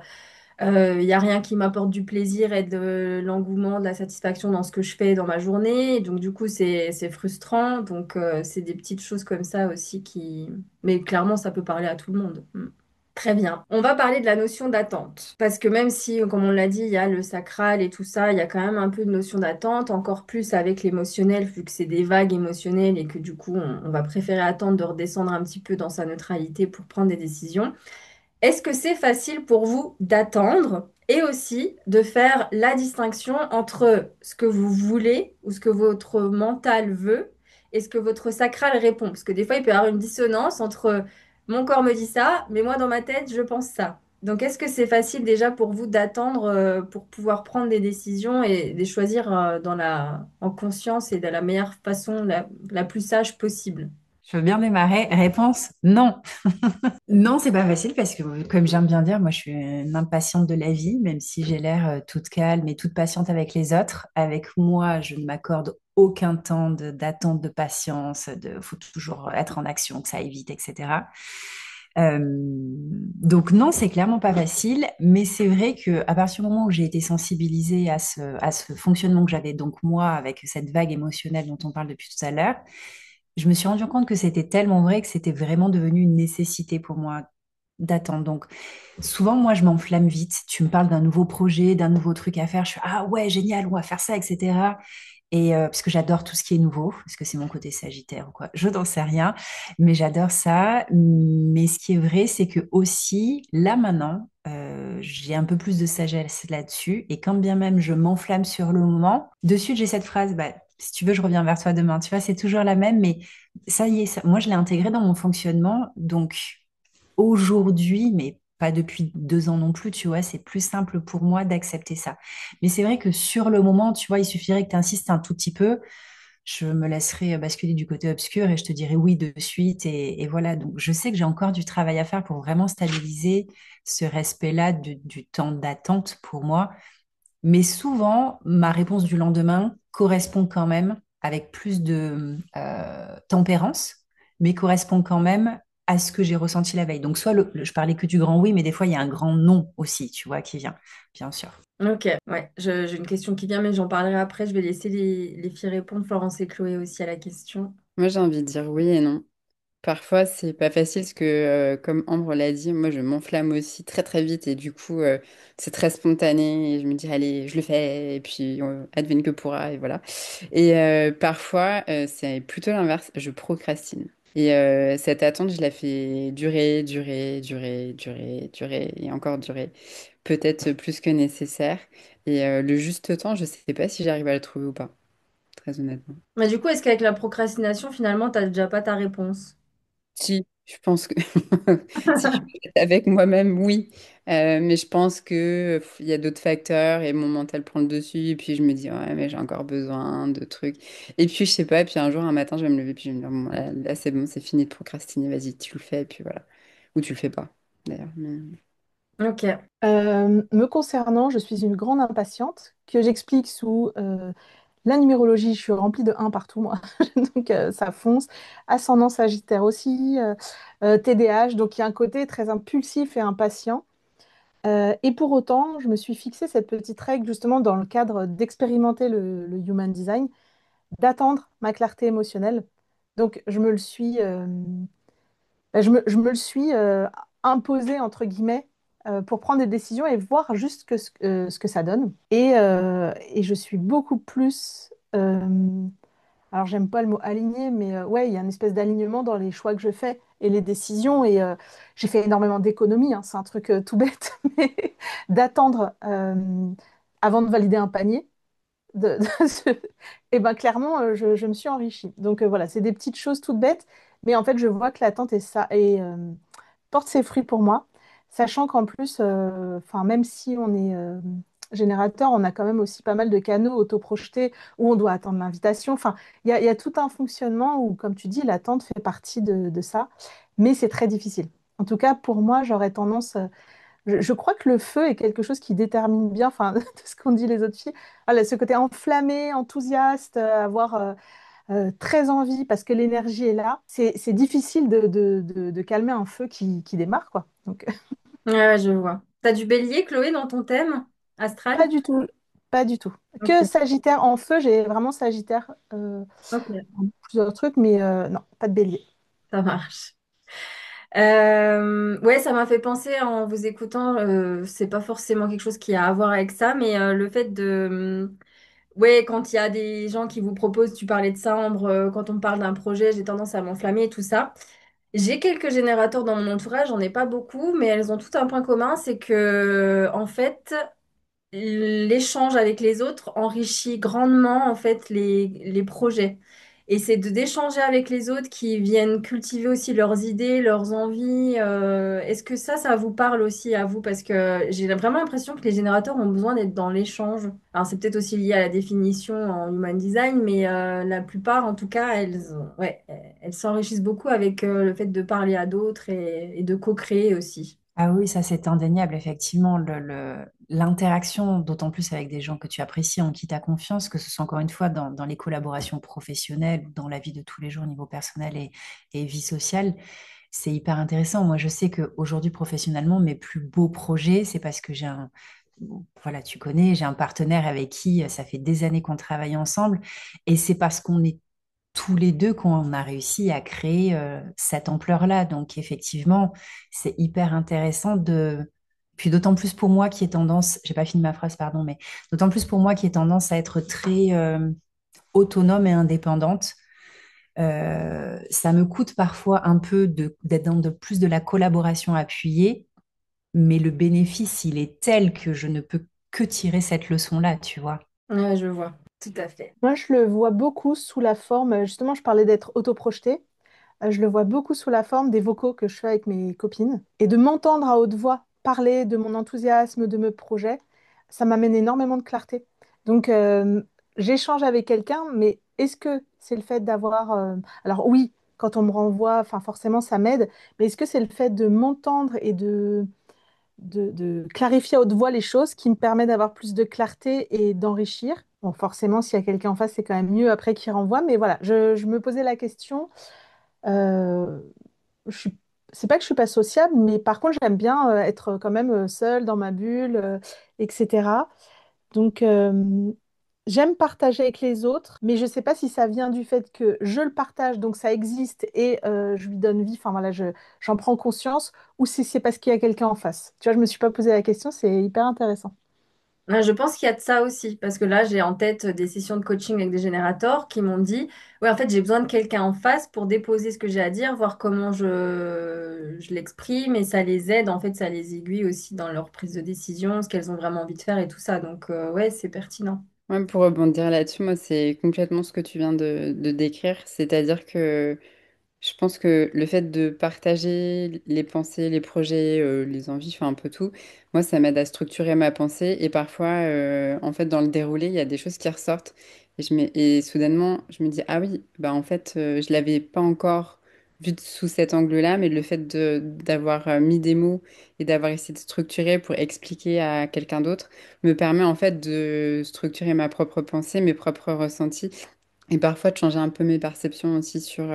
il y a rien qui m'apporte du plaisir et de l'engouement, de la satisfaction dans ce que je fais dans ma journée. Donc, du coup, c'est frustrant. Donc, c'est des petites choses comme ça aussi qui... Mais clairement, ça peut parler à tout le monde. Mm. Très bien. On va parler de la notion d'attente. Parce que même si, comme on l'a dit, il y a le sacral et tout ça, il y a quand même un peu de notion d'attente, encore plus avec l'émotionnel, vu que c'est des vagues émotionnelles et que du coup, on va préférer attendre de redescendre un petit peu dans sa neutralité pour prendre des décisions. Est-ce que c'est facile pour vous d'attendre et aussi de faire la distinction entre ce que vous voulez ou ce que votre mental veut et ce que votre sacral répond? Parce que des fois, il peut y avoir une dissonance entre mon corps me dit ça, mais moi, dans ma tête, je pense ça. Donc, est-ce que c'est facile déjà pour vous d'attendre pour pouvoir prendre des décisions et de les choisir en conscience et de la meilleure façon, la plus sage possible? Je veux bien démarrer. Réponse, non. Non, c'est pas facile parce que, comme j'aime bien dire, moi, je suis une impatiente de la vie, même si j'ai l'air toute calme et toute patiente avec les autres. Avec moi, je ne m'accorde aucun temps d'attente, de patience, faut toujours être en action, que ça aille vite, etc. Donc non, c'est clairement pas facile, mais c'est vrai que à partir du moment où j'ai été sensibilisée à ce fonctionnement que j'avais donc moi avec cette vague émotionnelle dont on parle depuis tout à l'heure, je me suis rendu compte que c'était tellement vrai que c'était vraiment devenu une nécessité pour moi d'attendre. Donc, souvent, moi, je m'enflamme vite. Tu me parles d'un nouveau projet, d'un nouveau truc à faire. Je suis, ah ouais, génial, on va faire ça, etc. Et parce que j'adore tout ce qui est nouveau, parce que c'est mon côté sagittaire ou quoi. Je n'en sais rien, mais j'adore ça. Mais ce qui est vrai, c'est que aussi, là maintenant, j'ai un peu plus de sagesse là-dessus. Et quand bien même je m'enflamme sur le moment, de suite, j'ai cette phrase, bah, si tu veux, je reviens vers toi demain. Tu vois, c'est toujours la même, mais ça y est, moi, je l'ai intégré dans mon fonctionnement. Donc, aujourd'hui, mais pas depuis 2 ans non plus, tu vois, c'est plus simple pour moi d'accepter ça. Mais c'est vrai que sur le moment, tu vois, il suffirait que tu insistes un tout petit peu, je me laisserai basculer du côté obscur et je te dirai oui de suite. Et voilà, donc je sais que j'ai encore du travail à faire pour vraiment stabiliser ce respect-là du temps d'attente pour moi. Mais souvent, ma réponse du lendemain correspond quand même avec plus de tempérance, mais correspond quand même à ce que j'ai ressenti la veille. Donc, soit je parlais que du grand oui, mais des fois, il y a un grand non aussi, tu vois, qui vient, bien sûr. Ok, ouais, j'ai une question qui vient, mais j'en parlerai après. Je vais laisser les filles répondre, Florence et Chloé aussi à la question. Moi, j'ai envie de dire oui et non. Parfois, c'est pas facile parce que, comme Ambre l'a dit, moi, je m'enflamme aussi très très vite et du coup, c'est très spontané et je me dis, allez, je le fais et puis advienne que pourra et voilà. Et parfois, c'est plutôt l'inverse, je procrastine. Et cette attente, je la fais durer, durer, durer, durer, durer et encore durer, peut-être plus que nécessaire. Et le juste temps, je sais pas si j'arrive à le trouver ou pas, très honnêtement. Mais du coup, est-ce qu'avec la procrastination, finalement, t'as déjà pas ta réponse? Si, je pense que si je suis honnête avec moi-même, oui. Mais je pense que il y a d'autres facteurs et mon mental prend le dessus. Et puis je me dis, ouais, mais j'ai encore besoin de trucs. Et puis je sais pas. Et puis un jour, un matin, je vais me lever. Puis je vais me dire, bon, là, c'est bon, c'est fini de procrastiner. Vas-y, tu le fais. Et puis voilà. Ou tu le fais pas, d'ailleurs. Ok. Me concernant, je suis une grande impatiente que j'explique sous la numérologie. Je suis remplie de 1 partout, moi. Donc ça fonce. Ascendant Sagittaire aussi. TDAH. Donc il y a un côté très impulsif et impatient. Et pour autant, je me suis fixé cette petite règle justement dans le cadre d'expérimenter le Human Design, d'attendre ma clarté émotionnelle. Donc je me le suis imposé, entre guillemets, pour prendre des décisions et voir juste ce que ça donne. Et je suis beaucoup plus... alors, j'aime pas le mot aligné, mais ouais, il y a une espèce d'alignement dans les choix que je fais et les décisions. Et j'ai fait énormément d'économies, hein, c'est un truc tout bête, mais d'attendre avant de valider un panier. Et ben clairement, je me suis enrichie. Donc voilà, c'est des petites choses toutes bêtes, mais en fait, je vois que l'attente est ça et porte ses fruits pour moi, sachant qu'en plus, enfin même si on est générateur, on a quand même aussi pas mal de canaux autoprojetés où on doit attendre l'invitation. Enfin, il y a tout un fonctionnement où, comme tu dis, l'attente fait partie de ça, mais c'est très difficile. En tout cas, pour moi, j'aurais tendance je crois que le feu est quelque chose qui détermine bien, enfin, de ce qu'ont dit les autres filles. Voilà, ce côté enflammé, enthousiaste, avoir très envie parce que l'énergie est là. C'est difficile de calmer un feu qui démarre, quoi. Donc, Ouais, ouais, je vois. T'as du bélier, Chloé, dans ton thème astral? pas du tout, pas du tout. Que Ok, Sagittaire en feu, j'ai vraiment Sagittaire ok, en plusieurs trucs, mais non, pas de bélier. ça marche. Ouais, ça m'a fait penser en vous écoutant, c'est pas forcément quelque chose qui a à voir avec ça, mais le fait de, ouais, quand il y a des gens qui vous proposent, tu parlais de ça, Ambre, quand on me parle d'un projet, j'ai tendance à m'enflammer et tout ça. J'ai quelques générateurs dans mon entourage, j'en ai pas beaucoup, mais elles ont tout un point commun, c'est que, en fait, l'échange avec les autres enrichit grandement en fait les projets. Et c'est d'échanger avec les autres qui viennent cultiver aussi leurs idées, leurs envies. Est-ce que ça vous parle aussi à vous? Parce que j'ai vraiment l'impression que les générateurs ont besoin d'être dans l'échange. Alors c'est peut-être aussi lié à la définition en human design, mais la plupart, en tout cas, ouais, elles s'enrichissent beaucoup avec le fait de parler à d'autres et de co-créer aussi. Ah oui, ça c'est indéniable, effectivement, l'interaction, d'autant plus avec des gens que tu apprécies, en qui tu as confiance, que ce soit encore une fois dans les collaborations professionnelles ou dans la vie de tous les jours au niveau personnel et vie sociale, c'est hyper intéressant. Moi, je sais qu'aujourd'hui, professionnellement, mes plus beaux projets, c'est parce que voilà, tu connais, j'ai un partenaire avec qui ça fait des années qu'on travaille ensemble et c'est parce qu'on est tous les deux qu'on a réussi à créer cette ampleur-là. Donc effectivement, c'est hyper intéressant de... Puis d'autant plus pour moi qui ai tendance, j'ai pas fini ma phrase, pardon, mais d'autant plus pour moi qui ai tendance à être très autonome et indépendante. Ça me coûte parfois un peu d'être dans de plus de la collaboration appuyée, mais le bénéfice, il est tel que je ne peux que tirer cette leçon-là, tu vois. Ouais, je vois, tout à fait. Moi, je le vois beaucoup sous la forme, justement, je parlais d'être autoprojeté. Je le vois beaucoup sous la forme des vocaux que je fais avec mes copines. Et de m'entendre à haute voix parler de mon enthousiasme, de mes projets, ça m'amène énormément de clarté. Donc, j'échange avec quelqu'un, mais est-ce que c'est le fait d'avoir... alors oui, quand on me renvoie, enfin forcément, ça m'aide, mais est-ce que c'est le fait de m'entendre et de clarifier à haute voix les choses qui me permet d'avoir plus de clarté et d'enrichir? Bon, forcément, s'il y a quelqu'un en face, c'est quand même mieux après qu'il renvoie, mais voilà, je me posais la question. Euh, je suis... C'est pas que je suis pas sociable, mais par contre, j'aime bien être quand même seule dans ma bulle, etc. Donc, j'aime partager avec les autres, mais je ne sais pas si ça vient du fait que je le partage, donc ça existe et je lui donne vie, enfin voilà, j'en prends conscience, ou si c'est parce qu'il y a quelqu'un en face. Tu vois, je me suis pas posé la question, c'est hyper intéressant. Ouais, je pense qu'il y a de ça aussi, parce que là, j'ai en tête des sessions de coaching avec des générateurs qui m'ont dit, ouais, en fait, j'ai besoin de quelqu'un en face pour déposer ce que j'ai à dire, voir comment je l'exprime, et ça les aide, en fait, ça les aiguille aussi dans leur prise de décision, ce qu'elles ont vraiment envie de faire et tout ça. Donc, ouais, c'est pertinent. Ouais, pour rebondir là-dessus, moi, c'est complètement ce que tu viens de décrire. C'est-à-dire que je pense que le fait de partager les pensées, les projets, les envies, enfin un peu tout, moi, ça m'aide à structurer ma pensée. Et parfois, en fait, dans le déroulé, il y a des choses qui ressortent. Et soudainement, je me dis, ah oui, bah en fait, je l'avais pas encore vu sous cet angle-là, mais le fait d'avoir mis des mots et d'avoir essayé de structurer pour expliquer à quelqu'un d'autre me permet en fait de structurer ma propre pensée, mes propres ressentis. Et parfois de changer un peu mes perceptions aussi sur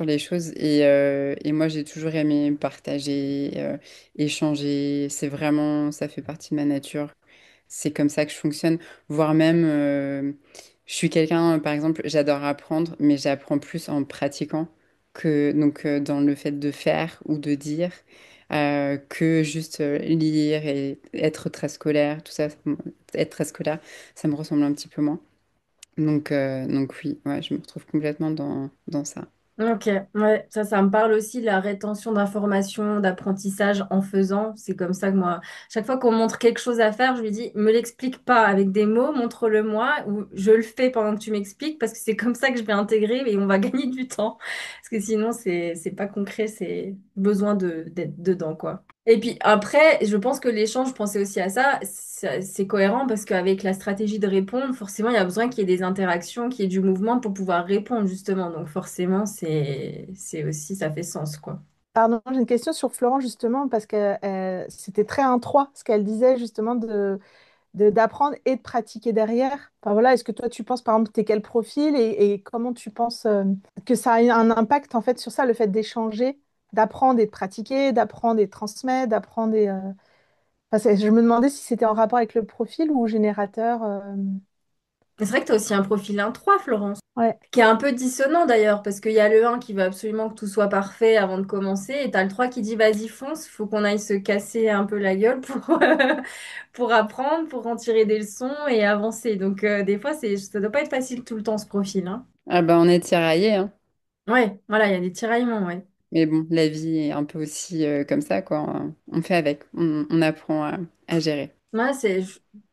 les choses. Et moi, j'ai toujours aimé partager, échanger. C'est vraiment, ça fait partie de ma nature. C'est comme ça que je fonctionne. Voire même, je suis quelqu'un, par exemple, j'adore apprendre, mais j'apprends plus en pratiquant que donc dans le fait de faire ou de dire. Que juste lire et être très scolaire, tout ça, être très scolaire, ça me ressemble un petit peu moins. Donc oui, ouais, je me retrouve complètement dans ça. Ok, ouais, ça me parle aussi, la rétention d'informations, d'apprentissage en faisant. C'est comme ça que moi, chaque fois qu'on me montre quelque chose à faire, je lui dis, me l'explique pas avec des mots, montre-le moi, ou je le fais pendant que tu m'expliques, parce que c'est comme ça que je vais intégrer et on va gagner du temps. Parce que sinon, c'est pas concret, c'est besoin d'être dedans, quoi. Et puis après, je pense que l'échange, je pensais aussi à ça, c'est cohérent parce qu'avec la stratégie de répondre, forcément, il y a besoin qu'il y ait des interactions, qu'il y ait du mouvement pour pouvoir répondre, justement. Donc forcément, c'est aussi, ça fait sens, quoi. Pardon, j'ai une question sur Florent justement, parce que c'était très un 3 ce qu'elle disait justement d'apprendre et de pratiquer derrière. Enfin voilà, est-ce que toi tu penses par exemple t'es quel profil et comment tu penses que ça a un impact en fait sur ça, le fait d'échanger, d'apprendre et de pratiquer, d'apprendre et de transmettre, d'apprendre et enfin, je me demandais si c'était en rapport avec le profil ou générateur. C'est vrai que tu as aussi un profil 1-3, Florence, Ouais. qui est un peu dissonant d'ailleurs, parce qu'il y a le 1 qui veut absolument que tout soit parfait avant de commencer, et tu as le 3 qui dit vas-y, fonce, faut qu'on aille se casser un peu la gueule pour, pour apprendre, pour en tirer des leçons et avancer. Donc des fois, ça doit pas être facile tout le temps ce profil, hein. Ah bah on est tiraillés, hein. Ouais, voilà, il y a des tiraillements, ouais. Mais bon, la vie est un peu aussi comme ça, quoi. On fait avec, on apprend à gérer. Moi,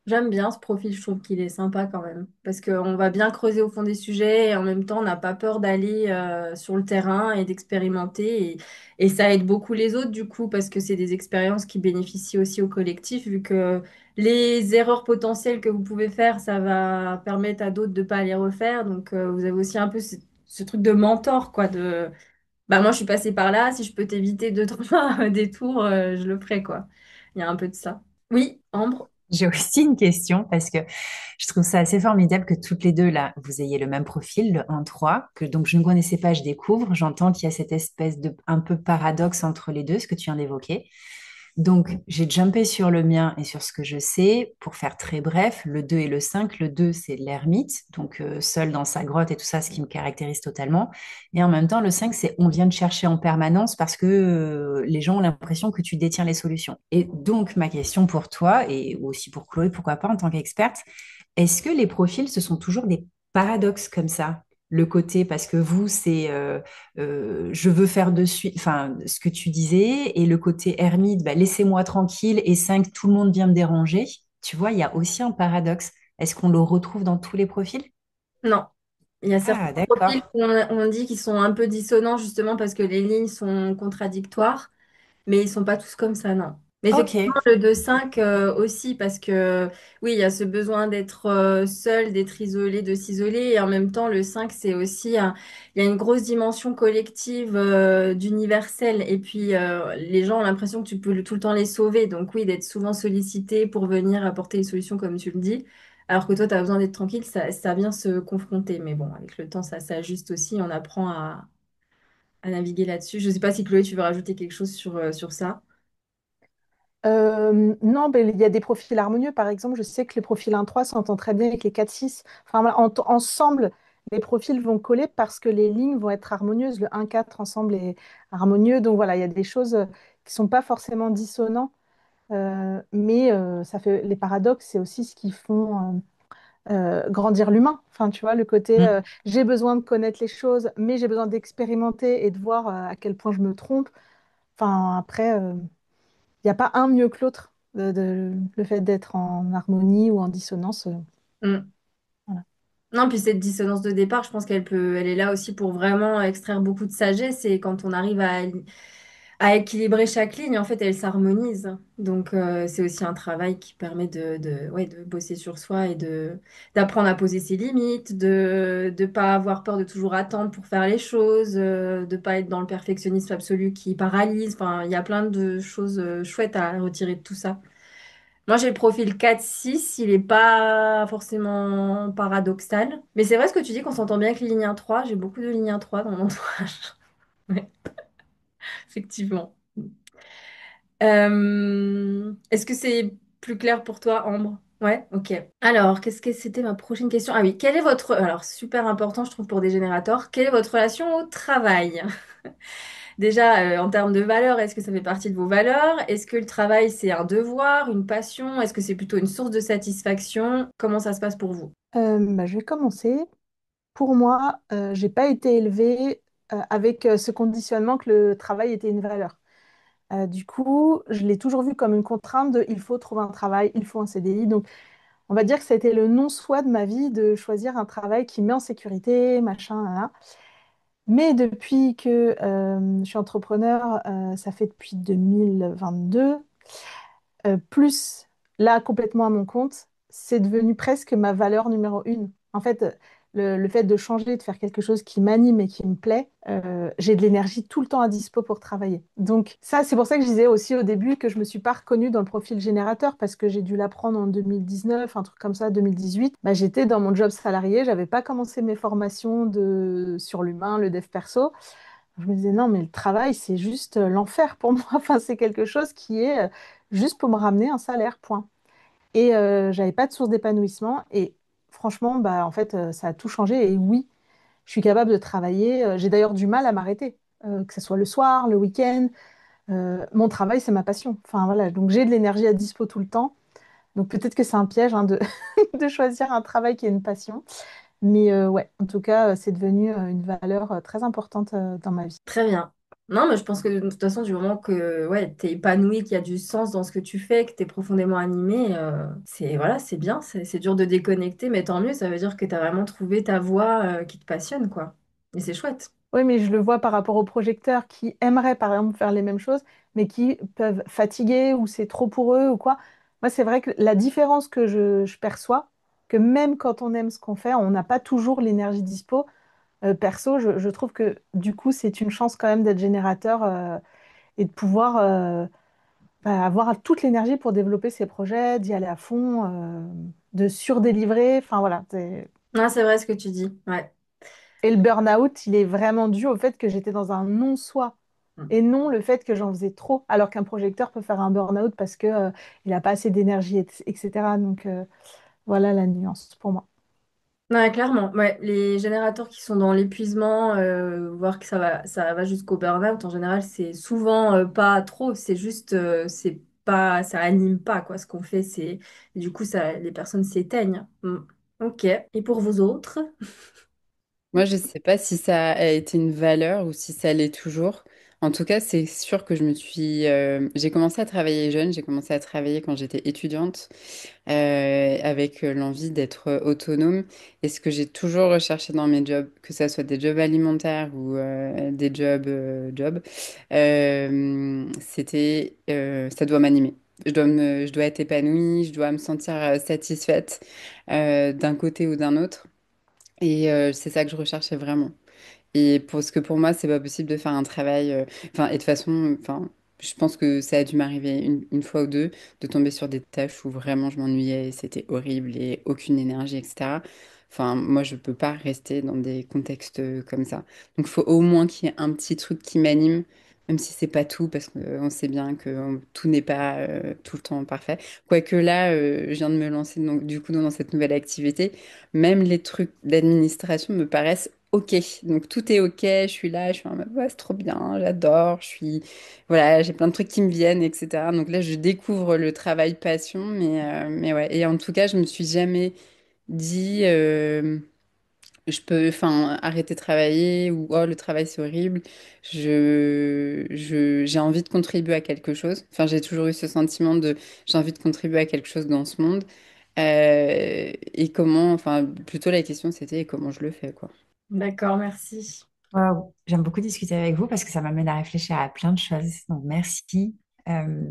j'aime bien ce profil, je trouve qu'il est sympa quand même. Parce qu'on va bien creuser au fond des sujets et en même temps, on n'a pas peur d'aller sur le terrain et d'expérimenter. Et ça aide beaucoup les autres, du coup, parce que c'est des expériences qui bénéficient aussi au collectif, vu que les erreurs potentielles que vous pouvez faire, ça va permettre à d'autres de ne pas les refaire. Donc, vous avez aussi un peu ce truc de mentor, quoi, de bah, moi, je suis passée par là, si je peux t'éviter deux, trois détours, je le ferai, quoi. Il y a un peu de ça. Oui, Ambre. J'ai aussi une question parce que je trouve ça assez formidable que toutes les deux, là, vous ayez le même profil, le 1-3, que donc je ne connaissais pas, je découvre. J'entends qu'il y a cette espèce de un peu paradoxe entre les deux, ce que tu viens d'évoquer. Donc, j'ai jumpé sur le mien et sur ce que je sais. Pour faire très bref, le 2 et le 5. Le 2, c'est l'ermite, donc seul dans sa grotte et tout ça, ce qui me caractérise totalement. Et en même temps, le 5, c'est on vient te chercher en permanence parce que les gens ont l'impression que tu détiens les solutions. Et donc, ma question pour toi, et aussi pour Chloé, pourquoi pas en tant qu'experte, est-ce que les profils, ce sont toujours des paradoxes comme ça? Le côté, parce que vous, c'est je veux faire de suite, enfin, ce que tu disais, et le côté ermite, bah, laissez-moi tranquille, et 5, tout le monde vient me déranger. Tu vois, il y a aussi un paradoxe. Est-ce qu'on le retrouve dans tous les profils? Non. Il y a certains Ah, profils d'accord. qu'on dit qui sont un peu dissonants justement parce que les lignes sont contradictoires. Mais ils sont pas tous comme ça, non. Mais effectivement, Ok. le 2-5 aussi, parce que oui, il y a ce besoin d'être seul, d'être isolé, de s'isoler. Et en même temps, le 5 c'est aussi, il y a une grosse dimension collective d'universel. Et puis, les gens ont l'impression que tu peux tout le temps les sauver. Donc oui, d'être souvent sollicité pour venir apporter les solutions, comme tu le dis. Alors que toi, tu as besoin d'être tranquille, ça vient se confronter. Mais bon, avec le temps, ça s'ajuste aussi. On apprend à naviguer là-dessus. Je sais pas si Chloé, tu veux rajouter quelque chose sur ça. Non, mais il y a des profils harmonieux. Par exemple, je sais que les profils 1-3 s'entendent très bien avec les 4-6. Enfin, voilà, ensemble, les profils vont coller parce que les lignes vont être harmonieuses. Le 1-4 ensemble est harmonieux. Donc voilà, il y a des choses qui sont pas forcément dissonants. Mais ça fait les paradoxes, c'est aussi ce qui font grandir l'humain. Enfin, tu vois, le côté j'ai besoin de connaître les choses, mais j'ai besoin d'expérimenter et de voir à quel point je me trompe. Enfin, après. Il n'y a pas un mieux que l'autre. Le fait d'être en harmonie ou en dissonance, Mm. voilà. Non, puis cette dissonance de départ, je pense elle est là aussi pour vraiment extraire beaucoup de sagesse. Et quand on arrive à équilibrer chaque ligne, en fait, elle s'harmonise. Donc, c'est aussi un travail qui permet ouais, de bosser sur soi et d'apprendre à poser ses limites, de ne pas avoir peur de toujours attendre pour faire les choses, de pas être dans le perfectionnisme absolu qui paralyse. Enfin, il y a plein de choses chouettes à retirer de tout ça. Moi, j'ai le profil 4-6, il n'est pas forcément paradoxal. Mais c'est vrai ce que tu dis qu'on s'entend bien avec les lignes 1-3. J'ai beaucoup de lignes 1-3 dans mon entourage. Ouais, effectivement. Est-ce que c'est plus clair pour toi, Ambre? Ouais, ok. Alors, qu'est-ce que c'était ma prochaine question? Ah oui, quelle est votre... Alors, super important, je trouve, pour des générateurs. Quelle est votre relation au travail? Déjà, en termes de valeurs, est-ce que ça fait partie de vos valeurs? Est-ce que le travail, c'est un devoir, une passion? Est-ce que c'est plutôt une source de satisfaction? Comment ça se passe pour vous? Bah, je vais commencer. Pour moi, j'ai pas été élevée avec ce conditionnement que le travail était une valeur. Du coup, je l'ai toujours vu comme une contrainte de il faut trouver un travail, il faut un CDI. Donc, on va dire que ça a été le non-soi de ma vie de choisir un travail qui me met en sécurité, machin, là. Mais depuis que je suis entrepreneur, ça fait depuis 2022. Plus là, complètement à mon compte, c'est devenu presque ma valeur numéro une. En fait, le fait de changer, de faire quelque chose qui m'anime et qui me plaît, j'ai de l'énergie tout le temps à dispo pour travailler. Donc ça, c'est pour ça que je disais aussi au début que je me suis pas reconnue dans le profil générateur parce que j'ai dû l'apprendre en 2019, un truc comme ça, 2018. Bah, j'étais dans mon job salarié, j'avais pas commencé mes formations sur l'humain, le dev perso. Je me disais, non, mais le travail, c'est juste l'enfer pour moi. Enfin, c'est quelque chose qui est juste pour me ramener un salaire, point. Et j'avais pas de source d'épanouissement. Et franchement, bah, en fait, ça a tout changé. Et oui, je suis capable de travailler. J'ai d'ailleurs du mal à m'arrêter, que ce soit le soir, le week-end. Mon travail, c'est ma passion. Enfin, voilà. Donc, j'ai de l'énergie à dispo tout le temps. Donc, peut-être que c'est un piège hein, de, de choisir un travail qui est une passion. Mais ouais, en tout cas, c'est devenu une valeur très importante dans ma vie. Très bien. Non, mais je pense que de toute façon, du moment que ouais, tu es épanoui, qu'il y a du sens dans ce que tu fais, que tu es profondément animé, c'est voilà, c'est bien. C'est dur de déconnecter, mais tant mieux, ça veut dire que tu as vraiment trouvé ta voie qui te passionne, quoi. Et c'est chouette. Oui, mais je le vois par rapport aux projecteurs qui aimeraient, par exemple, faire les mêmes choses, mais qui peuvent fatiguer ou c'est trop pour eux ou quoi. Moi, c'est vrai que la différence que je perçois, que même quand on aime ce qu'on fait, on n'a pas toujours l'énergie dispo. Perso, je trouve que du coup, c'est une chance quand même d'être générateur et de pouvoir bah, avoir toute l'énergie pour développer ses projets, d'y aller à fond, de surdélivrer. Enfin, voilà. Non, c'est vrai ce que tu dis. Ouais. Et le burn-out, il est vraiment dû au fait que j'étais dans un non-soi et non le fait que j'en faisais trop, alors qu'un projecteur peut faire un burn-out parce que, il n'a pas assez d'énergie, etc. Donc voilà la nuance pour moi. Ouais, clairement. Ouais. Les générateurs qui sont dans l'épuisement, voire que ça va jusqu'au burn-out, en général, c'est souvent pas trop. C'est juste, c'est pas, ça anime pas quoi ce qu'on fait. Du coup, les personnes s'éteignent. Mm. Ok. Et pour vous autres? Moi, je ne sais pas si ça a été une valeur ou si ça l'est toujours. En tout cas, c'est sûr que j'ai commencé à travailler jeune, j'ai commencé à travailler quand j'étais étudiante, avec l'envie d'être autonome. Et ce que j'ai toujours recherché dans mes jobs, que ce soit des jobs alimentaires ou des jobs, ça doit m'animer. Je dois être épanouie, je dois me sentir satisfaite d'un côté ou d'un autre. Et c'est ça que je recherchais vraiment. Et parce que pour moi, c'est pas possible de faire un travail. Enfin, et de toute façon, enfin, je pense que ça a dû m'arriver une fois ou deux de tomber sur des tâches où vraiment je m'ennuyais et c'était horrible et aucune énergie, etc. Enfin, moi, je peux pas rester dans des contextes comme ça. Donc, il faut au moins qu'il y ait un petit truc qui m'anime. même si c'est pas tout, parce qu'on sait bien que tout n'est pas tout le temps parfait. Quoique là, je viens de me lancer donc, du coup dans cette nouvelle activité, même les trucs d'administration me paraissent OK. Donc tout est OK, je suis là, je suis en mode, ouais, c'est trop bien, j'adore, voilà, j'ai plein de trucs qui me viennent, etc. Donc là, je découvre le travail passion, mais ouais. Et en tout cas, je me suis jamais dit, je peux, enfin, arrêter de travailler ou oh, le travail c'est horrible. J'ai envie de contribuer à quelque chose. Enfin, j'ai toujours eu ce sentiment de j'ai envie de contribuer à quelque chose dans ce monde. Et comment, enfin, plutôt la question c'était comment je le fais, quoi. D'accord, merci. Waouh, j'aime beaucoup discuter avec vous parce que ça m'amène à réfléchir à plein de choses. Donc, merci. Euh,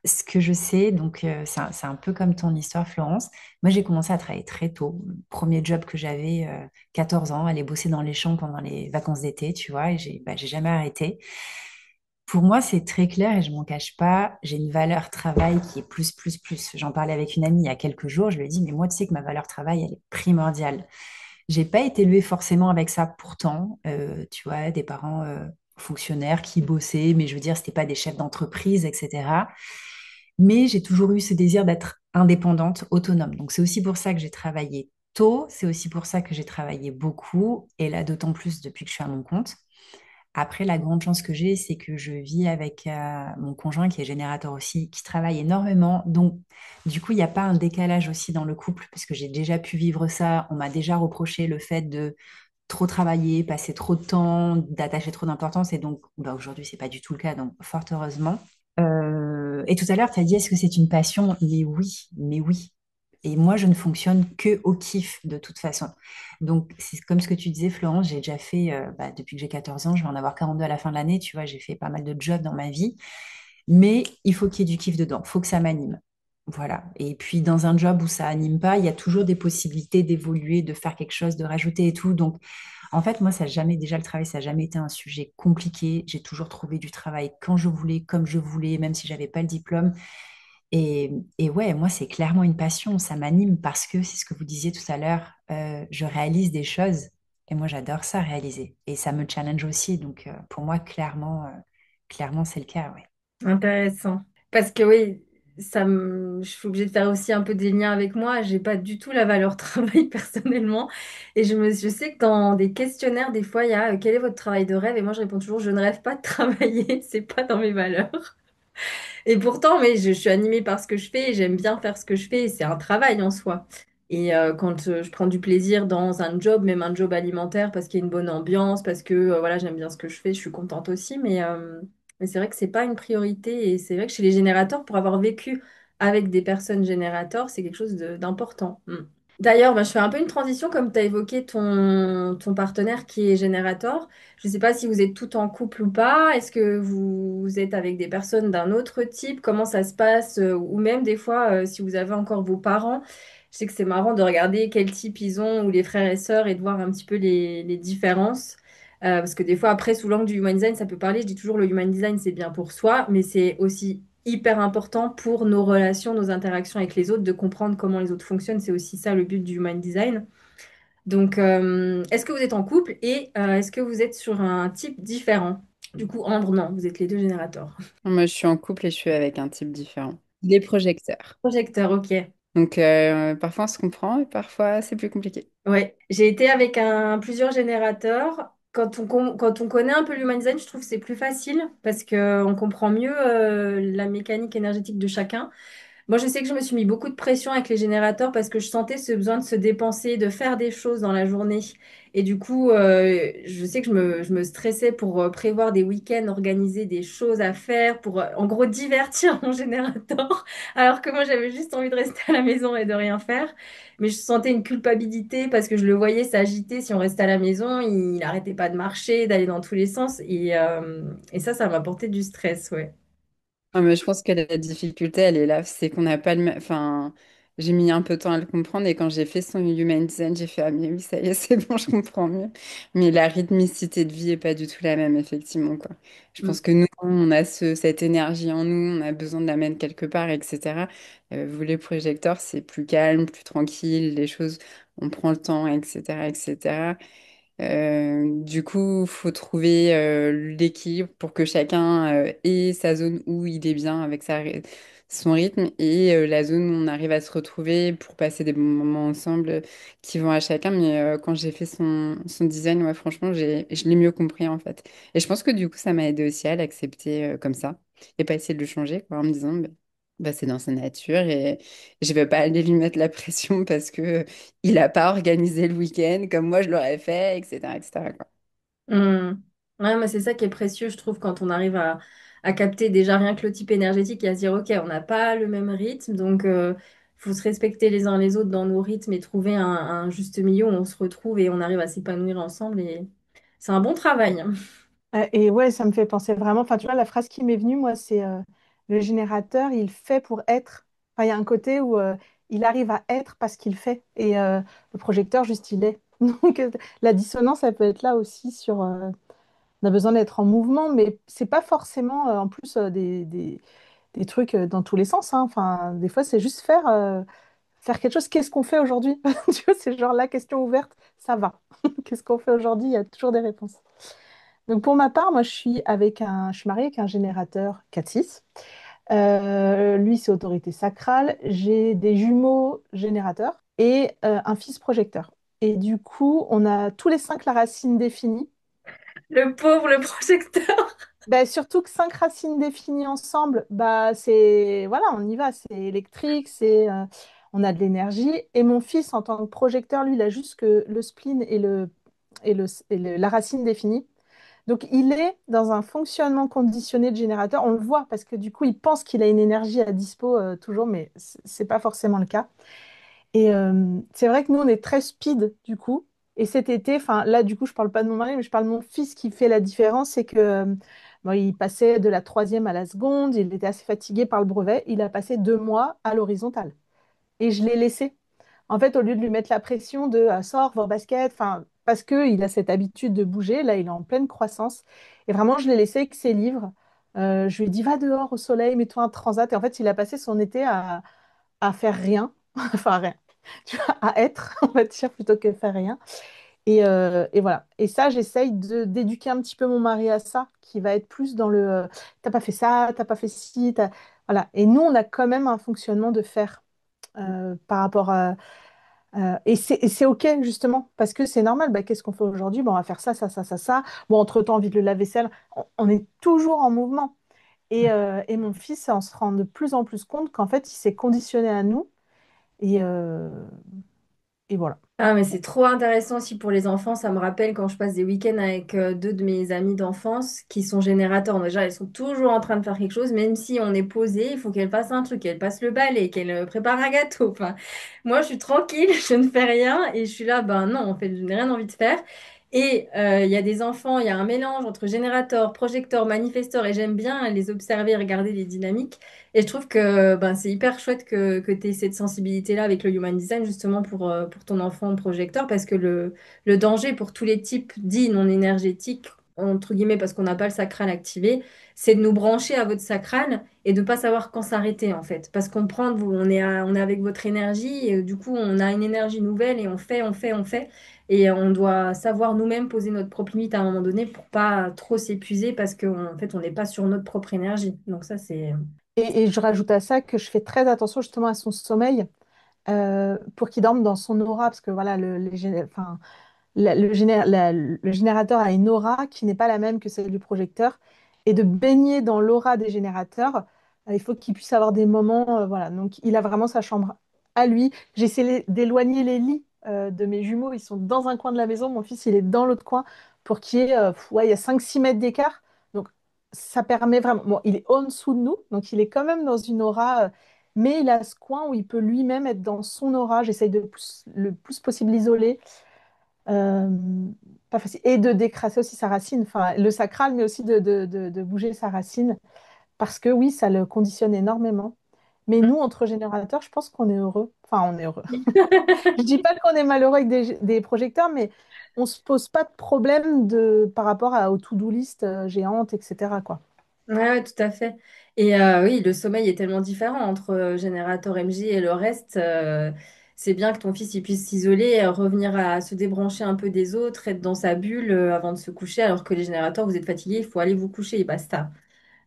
Ce que je sais, donc c'est un peu comme ton histoire, Florence. Moi, j'ai commencé à travailler très tôt. Le premier job que j'avais, 14 ans, aller bosser dans les champs pendant les vacances d'été, tu vois, et j'ai jamais arrêté. Pour moi, c'est très clair et je m'en cache pas. J'ai une valeur travail qui est plus, plus, plus. J'en parlais avec une amie il y a quelques jours. Je lui ai dit, mais moi, tu sais que ma valeur travail, elle est primordiale. J'ai pas été élevée forcément avec ça pourtant. Tu vois, des parents fonctionnaires qui bossaient, mais je veux dire, c'était pas des chefs d'entreprise, etc. Mais j'ai toujours eu ce désir d'être indépendante, autonome. Donc c'est aussi pour ça que j'ai travaillé tôt, c'est aussi pour ça que j'ai travaillé beaucoup, et là d'autant plus depuis que je suis à mon compte. Après, la grande chance que j'ai, c'est que je vis avec mon conjoint qui est générateur aussi, qui travaille énormément. Donc, du coup, il n'y a pas un décalage aussi dans le couple, parce que j'ai déjà pu vivre ça. On m'a déjà reproché le fait de trop travailler, passer trop de temps, d'attacher trop d'importance. Et donc, bah, aujourd'hui, c'est pas du tout le cas, donc fort heureusement. Et tout à l'heure, tu as dit, est-ce que c'est une passion? Mais oui, mais oui. Et moi, je ne fonctionne que au kiff de toute façon. Donc, c'est comme ce que tu disais, Florence, j'ai déjà fait, depuis que j'ai 14 ans, je vais en avoir 42 à la fin de l'année, tu vois, j'ai fait pas mal de jobs dans ma vie. Mais il faut qu'il y ait du kiff dedans, il faut que ça m'anime. Voilà. Et puis, dans un job où ça anime pas, il y a toujours des possibilités d'évoluer, de faire quelque chose, de rajouter et tout. Donc, en fait, moi, ça a jamais, déjà le travail, ça n'a jamais été un sujet compliqué. J'ai toujours trouvé du travail quand je voulais, comme je voulais, même si j'avais pas le diplôme. Et ouais, moi, c'est clairement une passion. Ça m'anime parce que c'est ce que vous disiez tout à l'heure. Je réalise des choses et moi, j'adore ça réaliser. Et ça me challenge aussi. Donc, pour moi, clairement, c'est le cas. Ouais. Intéressant. Parce que oui, je suis obligée de faire aussi un peu des liens avec moi. J'ai pas du tout la valeur travail personnellement. Et je sais que dans des questionnaires, des fois, il y a quel est votre travail de rêve? Et moi, je réponds toujours, je ne rêve pas de travailler. C'est pas dans mes valeurs. Et pourtant, mais je suis animée par ce que je fais et j'aime bien faire ce que je fais. Et c'est un travail en soi. Et quand je prends du plaisir dans un job, même un job alimentaire, parce qu'il y a une bonne ambiance, parce que voilà, j'aime bien ce que je fais, je suis contente aussi. Mais c'est vrai que c'est pas une priorité. Et c'est vrai que chez les générateurs, pour avoir vécu avec des personnes générateurs, c'est quelque chose d'important. Mm. D'ailleurs, bah, je fais un peu une transition comme tu as évoqué ton partenaire qui est générateur. Je ne sais pas si vous êtes tout en couple ou pas. Est-ce que vous êtes avec des personnes d'un autre type? Comment ça se passe? Ou même des fois, si vous avez encore vos parents. Je sais que c'est marrant de regarder quel type ils ont ou les frères et sœurs et de voir un petit peu les différences. Parce que des fois, après, sous l'angle du human design, ça peut parler. Je dis toujours le human design, c'est bien pour soi, mais c'est aussi hyper important pour nos relations, nos interactions avec les autres, de comprendre comment les autres fonctionnent. C'est aussi ça le but du human design. Donc, est-ce que vous êtes en couple et est-ce que vous êtes sur un type différent? Du coup, Ambre, non, vous êtes les deux générateurs. Moi, je suis en couple et je suis avec un type différent. Les projecteurs. Projecteur, ok. Donc, parfois on se comprend et parfois c'est plus compliqué. Ouais, j'ai été avec plusieurs générateurs. Quand on connaît un peu l'human design, je trouve que c'est plus facile parce qu'on comprend mieux la mécanique énergétique de chacun. Moi, je sais que je me suis mis beaucoup de pression avec les générateurs parce que je sentais ce besoin de se dépenser, de faire des choses dans la journée. Et du coup, je sais que je me stressais pour prévoir des week-ends, organiser des choses à faire, pour en gros divertir mon générateur. Alors que moi, j'avais juste envie de rester à la maison et de rien faire. Mais je sentais une culpabilité parce que je le voyais s'agiter si on restait à la maison. Il n'arrêtait pas de marcher, d'aller dans tous les sens. Et ça m'apportait du stress, ouais. Ah, mais je pense que la difficulté, elle est là, c'est qu'on n'a pas le même... Enfin, j'ai mis un peu de temps à le comprendre et quand j'ai fait son human design, j'ai fait, ah mais oui, ça y est, c'est bon, je comprends mieux. Mais la rythmicité de vie est pas du tout la même, effectivement, quoi. Je Mm. pense que nous, on a cette énergie en nous, on a besoin de la mettre quelque part, etc. Vous, les projecteurs, c'est plus calme, plus tranquille, les choses, on prend le temps, etc., etc. Du coup, faut trouver l'équilibre pour que chacun ait sa zone où il est bien avec son rythme et la zone où on arrive à se retrouver pour passer des bons moments ensemble qui vont à chacun. Mais quand j'ai fait son design, ouais, franchement, je l'ai mieux compris en fait. Et je pense que du coup, ça m'a aidé aussi à l'accepter comme ça et pas essayer de le changer quoi, en me disant, bah, c'est dans sa nature et je vais pas aller lui mettre la pression parce que il a pas organisé le week-end comme moi je l'aurais fait, etc., etc., quoi. Hmm. Ouais, mais c'est ça qui est précieux, je trouve, quand on arrive à capter déjà rien que le type énergétique et à se dire, OK, on n'a pas le même rythme, donc faut se respecter les uns les autres dans nos rythmes et trouver un juste milieu où on se retrouve et on arrive à s'épanouir ensemble. Et c'est un bon travail. Et ouais, ça me fait penser vraiment. Enfin, tu vois, la phrase qui m'est venue, moi, c'est le générateur, il fait pour être. Enfin, il y a un côté où il arrive à être parce qu'il fait. Et le projecteur, juste, il est. Donc, la dissonance, elle peut être là aussi sur. On a besoin d'être en mouvement, mais c'est pas forcément, en plus, des trucs dans tous les sens, hein. Enfin, des fois, c'est juste faire quelque chose. Qu'est-ce qu'on fait aujourd'hui? Tu vois, c'est genre la question ouverte, ça va. Qu'est-ce qu'on fait aujourd'hui? Il y a toujours des réponses. Donc pour ma part, moi je suis mariée avec un générateur 4-6. Lui, c'est autorité sacrale. J'ai des jumeaux générateurs et un fils projecteur. Et du coup, on a tous les cinq la racine définie. Le pauvre, le projecteur. Bah, surtout que cinq racines définies ensemble, bah c'est voilà, on y va, c'est électrique, on a de l'énergie. Et mon fils, en tant que projecteur, lui, il a juste que le spleen la racine définie. Donc, il est dans un fonctionnement conditionné de générateur. On le voit parce que du coup, il pense qu'il a une énergie à dispo toujours, mais c'est pas forcément le cas. Et c'est vrai que nous, on est très speed du coup. Et cet été, enfin là, du coup, je parle pas de mon mari, mais je parle de mon fils qui fait la différence. C'est que bon, il passait de la troisième à la seconde. Il était assez fatigué par le brevet. Il a passé 2 mois à l'horizontale. Et je l'ai laissé. En fait, au lieu de lui mettre la pression de sors, va au basket, enfin, parce qu'il a cette habitude de bouger, là, il est en pleine croissance. Et vraiment, je l'ai laissé avec ses livres. Je lui ai dit, va dehors au soleil, mets-toi un transat. Et en fait, il a passé son été à faire rien, enfin rien, tu vois, à être, on va dire, plutôt que faire rien. Et voilà. Et ça, j'essaye d'éduquer un petit peu mon mari à ça, qui va être plus dans le t'as pas fait ça, t'as pas fait ci, voilà. Et nous, on a quand même un fonctionnement de faire par rapport à. Et c'est OK, justement, parce que c'est normal. Bah, qu'est-ce qu'on fait aujourd'hui? Bon, on va faire ça, ça, ça, ça, ça. Bon, entre-temps, vide le lave-vaisselle. On est toujours en mouvement. Et mon fils, on se rend de plus en plus compte qu'en fait, il s'est conditionné à nous. Et, euh, et voilà. Ah, mais c'est trop intéressant aussi pour les enfants. Ça me rappelle quand je passe des week-ends avec deux de mes amis d'enfance qui sont générateurs. Déjà, elles sont toujours en train de faire quelque chose, même si on est posé, il faut qu'elles fassent un truc, qu'elles passent le balai, qu'elles préparent un gâteau. Enfin, moi, je suis tranquille, je ne fais rien et je suis là, ben non, en fait, je n'ai rien envie de faire. Et il y a des enfants, il y a un mélange entre générateur, projecteur, manifesteur et j'aime bien les observer, regarder les dynamiques. Et je trouve que ben, c'est hyper chouette que tu aies cette sensibilité-là avec le Human Design, justement pour ton enfant projecteur, parce que le danger pour tous les types dits non énergétiques, entre guillemets, parce qu'on n'a pas le sacral activé, c'est de nous brancher à votre sacral et de ne pas savoir quand s'arrêter, en fait. Parce qu'on prend, on est avec votre énergie, et du coup, on a une énergie nouvelle et on fait, on fait, on fait. Et on doit savoir nous-mêmes poser notre propre limite à un moment donné pour pas trop s'épuiser parce qu'en fait, on n'est pas sur notre propre énergie. Donc ça, c'est... Et je rajoute à ça que je fais très attention justement à son sommeil pour qu'il dorme dans son aura, parce que voilà, enfin, le générateur a une aura qui n'est pas la même que celle du projecteur. Et de baigner dans l'aura des générateurs, il faut qu'il puisse avoir des moments. Voilà. Donc, il a vraiment sa chambre à lui. J'ai essayé d'éloigner les lits de mes jumeaux. Ils sont dans un coin de la maison. Mon fils, il est dans l'autre coin pour qu'il y ait, ouais, il y a 5-6 mètres d'écart. Donc, ça permet vraiment. Bon, il est en dessous de nous. Donc, il est quand même dans une aura. Mais il a ce coin où il peut lui-même être dans son aura. J'essaye le plus possible l'isoler. Euh, Pas facile. Et de décrasser aussi sa racine, enfin le sacral, mais aussi de bouger sa racine, parce que oui, ça le conditionne énormément. Mais nous, entre générateurs, je pense qu'on est heureux. Enfin, on est heureux. Je dis pas qu'on est malheureux avec des projecteurs, mais on se pose pas de problème par rapport aux to-do list géantes, etc., quoi. Ouais, ouais, tout à fait. Et oui, le sommeil est tellement différent entre générateur MJ et le reste. c'est bien que ton fils il puisse s'isoler, revenir à se débrancher un peu des autres, être dans sa bulle avant de se coucher, alors que les générateurs, vous êtes fatigués, il faut aller vous coucher et basta.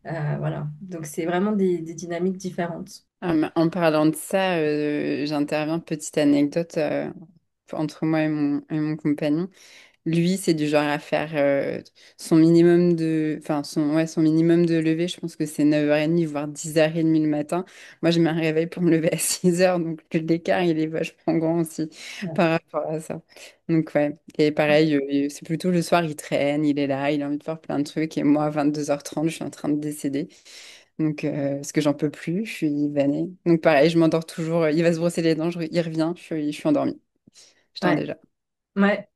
Voilà. Donc c'est vraiment des dynamiques différentes. En parlant de ça, j'interviens, petite anecdote entre moi et mon compagnon. Lui, c'est du genre à faire son minimum enfin, son minimum de lever, je pense que c'est 9h30, voire 10h30 le matin. Moi, je me réveille pour me lever à 6h, donc l'écart, il est vachement grand aussi Ouais. par rapport à ça. Donc, ouais. Et pareil, c'est plutôt le soir, il traîne, il est là, il a envie de faire plein de trucs. Et moi, à 22h30, je suis en train de décéder. Donc, parce que j'en peux plus, je suis vannée. Donc, pareil, je m'endors toujours. Il va se brosser les dents, il revient, je suis endormie. Je dors Ouais. déjà. Ouais.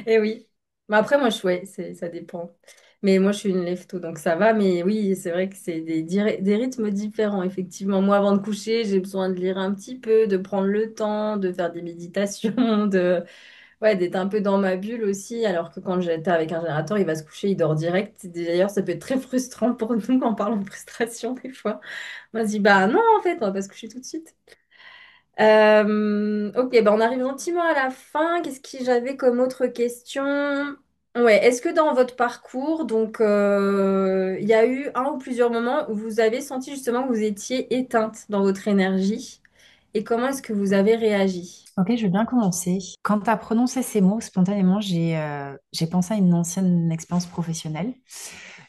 Et oui. Mais après, moi, ouais, ça dépend. Mais moi, je suis une lève-tôt, donc ça va. Mais oui, c'est vrai que c'est des rythmes différents, effectivement. Moi, avant de coucher, j'ai besoin de lire un petit peu, de prendre le temps, de faire des méditations, ouais, d'être un peu dans ma bulle aussi. Alors que quand j'étais avec un générateur, il va se coucher, il dort direct. D'ailleurs, ça peut être très frustrant pour nous quand on parle de frustration, des fois. On se dit, bah non, en fait, on va pas se coucher tout de suite. Ok, bah on arrive gentiment à la fin. Qu'est-ce que j'avais comme autre question? Ouais, est-ce que dans votre parcours, donc il y a eu un ou plusieurs moments où vous avez senti justement que vous étiez éteinte dans votre énergie et comment est-ce que vous avez réagi? Ok, je veux bien commencer. Quand tu as prononcé ces mots, spontanément, j'ai pensé à une ancienne expérience professionnelle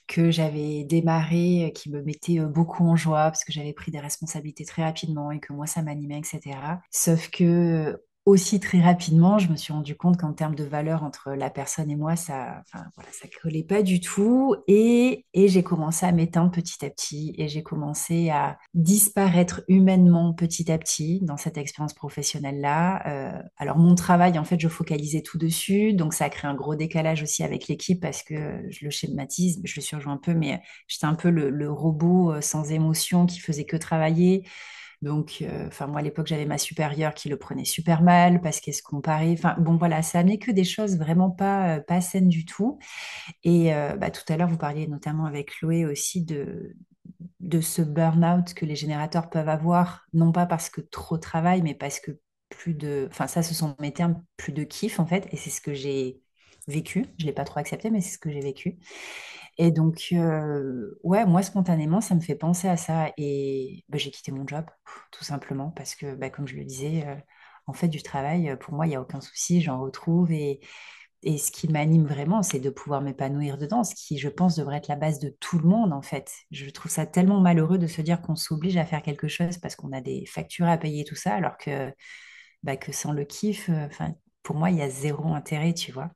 que j'avais démarrée, qui me mettait beaucoup en joie parce que j'avais pris des responsabilités très rapidement et que moi, ça m'animait, etc. Sauf que aussi très rapidement, je me suis rendu compte qu'en termes de valeur entre la personne et moi, enfin, voilà, ça collait pas du tout. Et j'ai commencé à m'éteindre petit à petit et j'ai commencé à disparaître humainement petit à petit dans cette expérience professionnelle-là. Alors mon travail, en fait, je focalisais tout dessus, donc ça a créé un gros décalage aussi avec l'équipe parce que je le schématise, je le surjoue un peu, mais j'étais un peu le robot sans émotion qui faisait que travailler. Donc, enfin, moi, à l'époque, j'avais ma supérieure qui le prenait super mal parce qu'elle se comparait. Enfin, bon, voilà, ça amenait que des choses vraiment pas saines du tout. Et bah, tout à l'heure, vous parliez notamment avec Chloé aussi de ce burn-out que les générateurs peuvent avoir, non pas parce que trop travail, mais parce que plus de... Enfin, ça, ce sont mes termes, plus de kiff, en fait. Et c'est ce que j'ai vécu. Je ne l'ai pas trop accepté, mais c'est ce que j'ai vécu. Et donc, ouais, moi, spontanément, ça me fait penser à ça. Et bah, j'ai quitté mon job, tout simplement, parce que, bah, comme je le disais, en fait, du travail, pour moi, il n'y a aucun souci, j'en retrouve. Et ce qui m'anime vraiment, c'est de pouvoir m'épanouir dedans, ce qui, je pense, devrait être la base de tout le monde, en fait. Je trouve ça tellement malheureux de se dire qu'on s'oblige à faire quelque chose parce qu'on a des factures à payer, tout ça, alors que, bah, que sans le kiff, enfin, pour moi, il y a zéro intérêt, tu vois.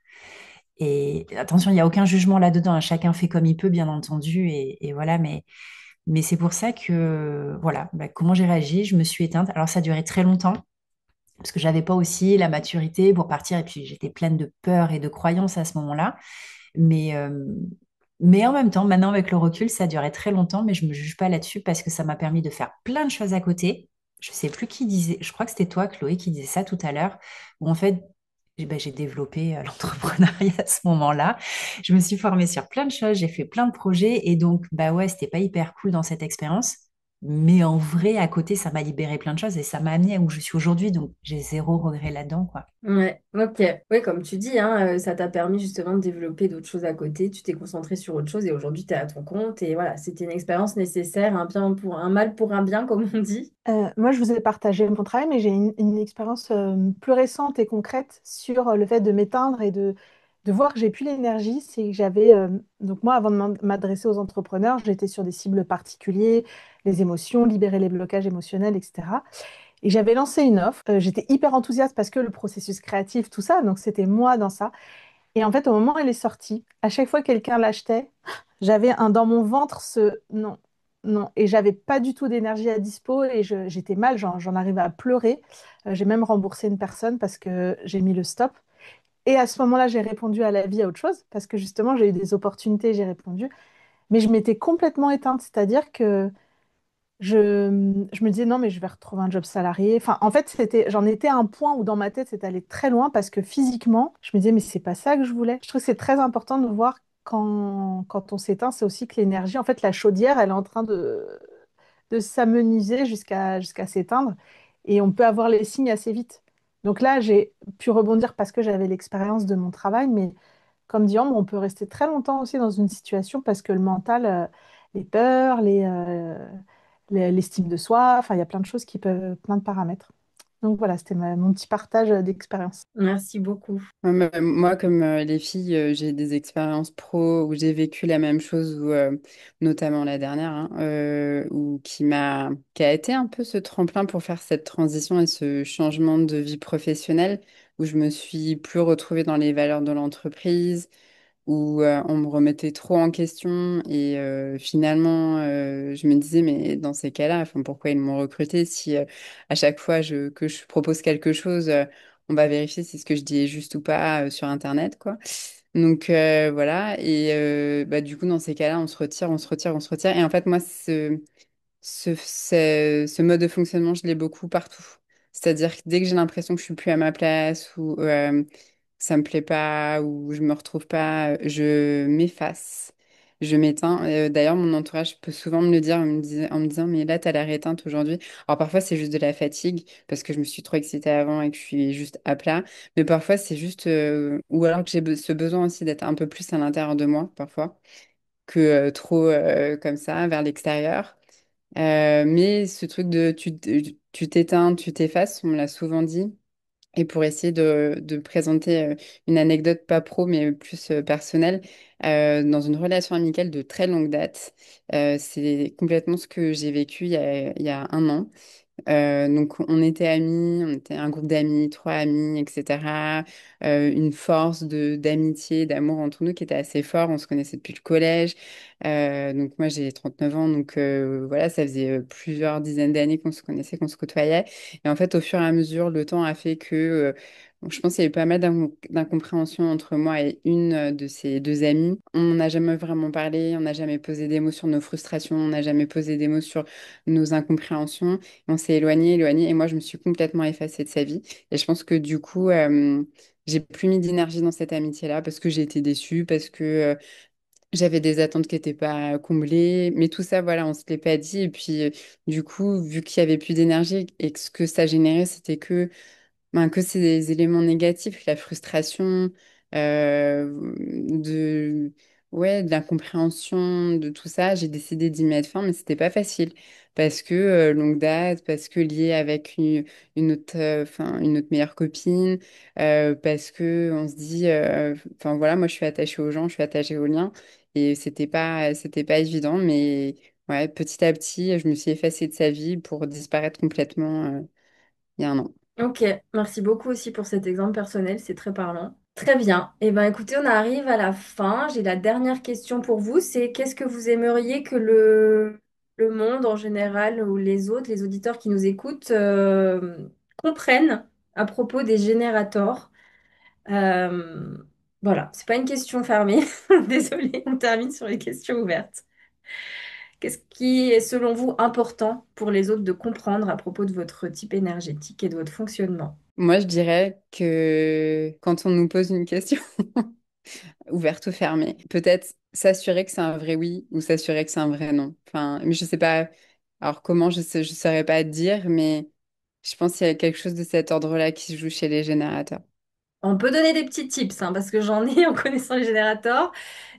Et attention, il n'y a aucun jugement là-dedans, hein. Chacun fait comme il peut, bien entendu, et voilà, mais c'est pour ça que, voilà, bah, comment j'ai réagi, je me suis éteinte. Alors, ça a duré très longtemps parce que j'avais pas aussi la maturité pour partir et puis j'étais pleine de peur et de croyances à ce moment-là. Mais, euh, mais en même temps, maintenant avec le recul, ça a duré très longtemps, mais je me juge pas là-dessus parce que ça m'a permis de faire plein de choses à côté. Je sais plus qui disait, je crois que c'était toi, Chloé, qui disait ça tout à l'heure, où en fait, j'ai développé l'entrepreneuriat à ce moment-là. Je me suis formée sur plein de choses, j'ai fait plein de projets et donc, bah ouais, c'était pas hyper cool dans cette expérience. Mais en vrai, à côté, ça m'a libéré plein de choses et ça m'a amené à où je suis aujourd'hui. Donc, j'ai zéro regret là-dedans, quoi. Ouais, ok. Oui, comme tu dis, hein, ça t'a permis justement de développer d'autres choses à côté. Tu t'es concentré sur autre chose et aujourd'hui, tu es à ton compte. Et voilà, c'était une expérience nécessaire, un bien pour un mal pour un bien, comme on dit. Moi, je vous ai partagé mon travail, mais j'ai une expérience plus récente et concrète sur le fait de m'éteindre et de voir que j'ai plus l'énergie. C'est que j'avais, donc moi, avant de m'adresser aux entrepreneurs, j'étais sur des cibles particulières, les émotions, libérer les blocages émotionnels, etc. Et j'avais lancé une offre. J'étais hyper enthousiaste parce que le processus créatif, tout ça, donc c'était moi dans ça. Et en fait, au moment où elle est sortie, à chaque fois que quelqu'un l'achetait, j'avais un dans mon ventre ce non, non. Et j'avais pas du tout d'énergie à dispo et j'étais mal, j'en arrivais à pleurer. J'ai même remboursé une personne parce que j'ai mis le stop. Et à ce moment-là, j'ai répondu à la vie, à autre chose, parce que justement, j'ai eu des opportunités, j'ai répondu. Mais je m'étais complètement éteinte, c'est-à-dire que je me disais non, mais je vais retrouver un job salarié. Enfin, en fait, j'en étais à un point où dans ma tête, c'était allé très loin parce que physiquement, je me disais, mais c'est pas ça que je voulais. Je trouve que c'est très important de voir quand on s'éteint, c'est aussi que l'énergie, en fait, la chaudière, elle est en train de s'amenuiser jusqu'à s'éteindre. et on peut avoir les signes assez vite. Donc là, j'ai pu rebondir parce que j'avais l'expérience de mon travail, mais comme dit Ambre, on peut rester très longtemps aussi dans une situation parce que le mental, les peurs, l'estime de soi, enfin, il y a plein de choses qui peuvent, plein de paramètres. Donc voilà, c'était mon petit partage d'expérience. Merci beaucoup. Moi, comme les filles, j'ai des expériences pro où j'ai vécu la même chose, notamment la dernière, hein, qui a été un peu ce tremplin pour faire cette transition et ce changement de vie professionnelle, où je me suis plus retrouvée dans les valeurs de l'entreprise, où on me remettait trop en question et finalement je me disais mais dans ces cas-là, enfin, pourquoi ils m'ont recruté si à chaque fois que je propose quelque chose, on va vérifier si ce que je dis est juste ou pas sur Internet, quoi. Donc voilà, et bah, du coup dans ces cas-là on se retire, on se retire, on se retire, et en fait moi ce mode de fonctionnement, je l'ai beaucoup partout. C'est-à-dire que dès que j'ai l'impression que je suis plus à ma place ou ça me plaît pas ou je me retrouve pas, je m'efface, je m'éteins. D'ailleurs, mon entourage peut souvent me le dire en me disant, mais là, t'as l'air éteinte aujourd'hui. Alors parfois, c'est juste de la fatigue parce que je me suis trop excitée avant et que je suis juste à plat. Mais parfois, c'est juste, ou alors que ce besoin aussi d'être un peu plus à l'intérieur de moi, parfois, que trop comme ça, vers l'extérieur. Mais ce truc de tu t'éteins, tu t'effaces, on me l'a souvent dit. Et pour essayer de présenter une anecdote pas pro, mais plus personnelle, dans une relation amicale de très longue date, c'est complètement ce que j'ai vécu il y a un an. Donc on était amis, on était un groupe d'amis, trois amis, etc. Une force de d'amitié, d'amour entre nous qui était assez fort. On se connaissait depuis le collège. Donc moi j'ai 39 ans, donc voilà, ça faisait plusieurs dizaines d'années qu'on se connaissait, qu'on se côtoyait. Et en fait, au fur et à mesure, le temps a fait que bon, je pense qu'il y a eu pas mal d'incompréhension entre moi et une de ces deux amies. On n'a jamais vraiment parlé, on n'a jamais posé des mots sur nos frustrations, on n'a jamais posé des mots sur nos incompréhensions. On s'est éloigné, éloigné, et moi, je me suis complètement effacée de sa vie. Et je pense que du coup, j'ai plus mis d'énergie dans cette amitié-là parce que j'ai été déçue, parce que j'avais des attentes qui n'étaient pas comblées. Mais tout ça, voilà, on se l'est pas dit. Et puis, du coup, vu qu'il y avait plus d'énergie et que ce que ça générait, c'était que c'est des éléments négatifs, la frustration, de, ouais, de l'incompréhension, de tout ça, j'ai décidé d'y mettre fin, mais c'était pas facile. Parce que longue date, parce que lié avec une autre, enfin, une autre meilleure copine, parce que on se dit, enfin voilà, moi je suis attachée aux gens, je suis attachée aux liens, et c'était pas évident, mais ouais, petit à petit, je me suis effacée de sa vie pour disparaître complètement, il y a un an. Ok, merci beaucoup aussi pour cet exemple personnel, c'est très parlant. Très bien. Eh bien, écoutez, on arrive à la fin. J'ai la dernière question pour vous, c'est qu'est-ce que vous aimeriez que le monde en général ou les autres, les auditeurs qui nous écoutent, comprennent à propos des générateurs? Euh, voilà, c'est pas une question fermée. Désolée, on termine sur les questions ouvertes. Qu'est-ce qui est selon vous important pour les autres de comprendre à propos de votre type énergétique et de votre fonctionnement? Moi, je dirais que quand on nous pose une question, ouverte ou fermée, peut-être s'assurer que c'est un vrai oui ou s'assurer que c'est un vrai non. Enfin, mais je sais pas. Alors comment je saurais pas dire, mais je pense qu'il y a quelque chose de cet ordre-là qui se joue chez les générateurs. On peut donner des petits tips, hein, parce que j'en ai en connaissant les générateurs.